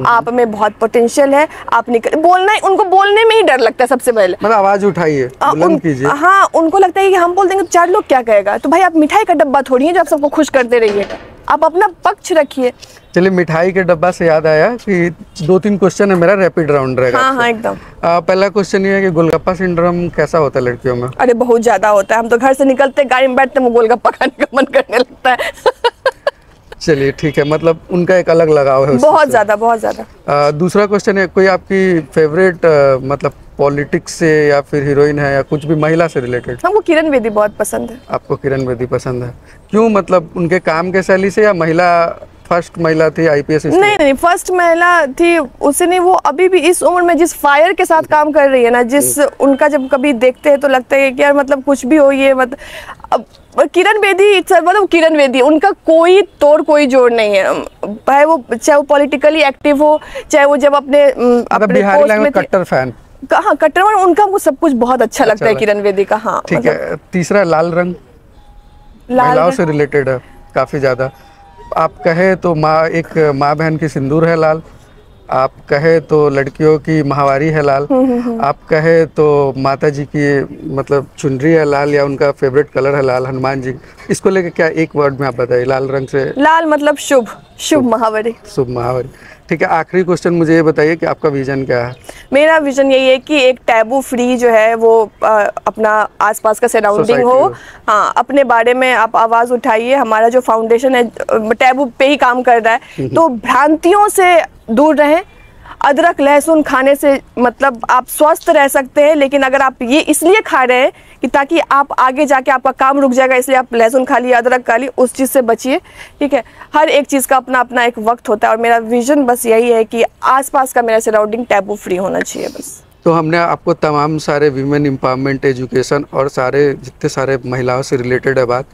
आप में बहुत पोटेंशियल है, आप बोलना, उनको बोलने में ही डर लगता है सबसे पहले, मतलब आवाज उठाइए, बुलंद कीजिए। हाँ, उनको लगता है कि हम बोल देंगे तो 4 लोग क्या कहेगा। तो भाई आप मिठाई का डब्बा थोड़ी है आप सबको खुश करते रहिएगा, आप अपना पक्ष रखिए। चलिए, मिठाई के डब्बा से याद आया कि 2-3 क्वेश्चन है मेरा, रैपिड राउंड रहेगा। हाँ, एकदम। पहला क्वेश्चन ये है कि गोलगप्पा सिंड्रोम कैसा होता है लड़कियों में? अरे बहुत ज्यादा होता है, हम तो घर से निकलते गाड़ी में बैठते हैं गोलगप्पा खाने का मन करने लगता है। चलिए ठीक है, मतलब उनका एक अलग लगाव है, बहुत ज्यादा। दूसरा क्वेश्चन है, कोई आपकी फेवरेट मतलब पॉलिटिक्स से या फिर हीरोइन है या कुछ भी महिला से रिलेटेड? हमको किरण बेदी बहुत पसंद है। आपको किरण बेदी पसंद है, क्यों? मतलब उनके काम के शैली से, या महिला फर्स्ट महिला थी IPS? नहीं, फर्स्ट महिला थी उसे नहीं, वो अभी भी इस उम्र में जिस फायर के साथ काम कर रही है ना, जिस उनका जब कभी देखते हैं तो लगता है कि यार मतलब कुछ भी हो, ये मतलब अब किरण बेदी मतलब किरण बेदी, उनका कोई तोड़ कोई जोड़ नहीं है। चाहे वो पॉलिटिकली एक्टिव हो, चाहे वो जब अपने पोस्ट में कट्टर फैन, हाँ कट्टर, उनका वो सब कुछ बहुत अच्छा लगता है किरण बेदी का। हाँ, ठीक है। तीसरा लाल रंग, महिलाओं से रिलेटेड है। काफ़ी ज़्यादा। आप कहे तो एक माँ बहन की सिंदूर है लाल, आप कहे तो लड़कियों की माहवारी है लाल, आप कहे तो माता जी की मतलब चुनरी है लाल, या उनका फेवरेट कलर है लाल, हनुमान जी। इसको लेके क्या एक वर्ड में आप बताइए, लाल रंग से। लाल मतलब शुभ, शुभ महावरी। शुभ महावरी, ठीक है। आखिरी क्वेश्चन मुझे ये बताइए कि आपका विजन क्या है? मेरा विजन यही है कि एक टैबू फ्री जो है वो अपना आसपास का सराउंडिंग हो। हाँ, अपने बारे में आप आवाज़ उठाइए। हमारा जो फाउंडेशन है टैबू पे ही काम कर रहा है, तो भ्रांतियों से दूर रहें। अदरक लहसुन खाने से मतलब आप स्वस्थ रह सकते हैं, लेकिन अगर आप ये इसलिए खा रहे हैं कि ताकि आप आगे जाके आपका काम रुक जाएगा, इसलिए आप लहसुन खा लिए, अदरक खा लिए, उस चीज़ से बचिए, ठीक है। हर एक चीज़ का अपना अपना एक वक्त होता है, और मेरा विजन बस यही है कि आसपास का मेरा सराउंडिंग टैबू फ्री होना चाहिए बस। तो हमने आपको तमाम सारे वीमेन एम्पावरमेंट, एजुकेशन और सारे जितने सारे महिलाओं से रिलेटेड है बात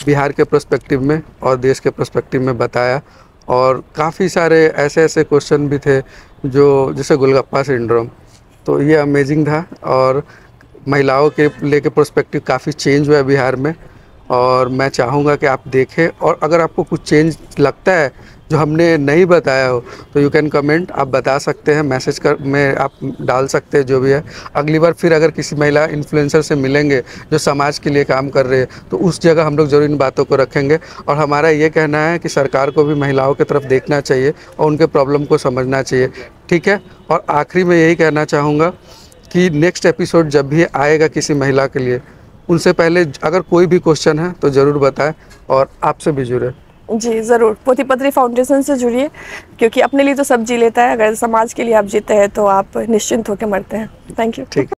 बिहार के पर्सपेक्टिव में और देश के पर्सपेक्टिव में बताया, और काफ़ी सारे ऐसे ऐसे क्वेश्चन भी थे जो जैसे गोलगप्पा सिंड्रोम, तो ये अमेजिंग था। और महिलाओं के लेके पर्सपेक्टिव काफ़ी चेंज हुआ है बिहार में, और मैं चाहूँगा कि आप देखें, और अगर आपको कुछ चेंज लगता है जो हमने नहीं बताया हो तो यू कैन कमेंट, आप बता सकते हैं, मैसेज कर में आप डाल सकते हैं, जो भी है। अगली बार फिर अगर किसी महिला इन्फ्लुएंसर से मिलेंगे जो समाज के लिए काम कर रहे हैं, तो उस जगह हम लोग ज़रूर इन बातों को रखेंगे। और हमारा ये कहना है कि सरकार को भी महिलाओं की तरफ देखना चाहिए और उनके प्रॉब्लम को समझना चाहिए, ठीक है। और आखिरी में यही कहना चाहूँगा कि नेक्स्ट एपिसोड जब भी आएगा किसी महिला के लिए, उनसे पहले अगर कोई भी क्वेश्चन है तो ज़रूर बताएं, और आपसे भी जुड़े। जी ज़रूर, पोथी पत्री फाउंडेशन से जुड़िए, क्योंकि अपने लिए तो सब जी लेता है, अगर समाज के लिए आप जीते हैं तो आप निश्चिंत होकर मरते हैं। Thank you. ठीक।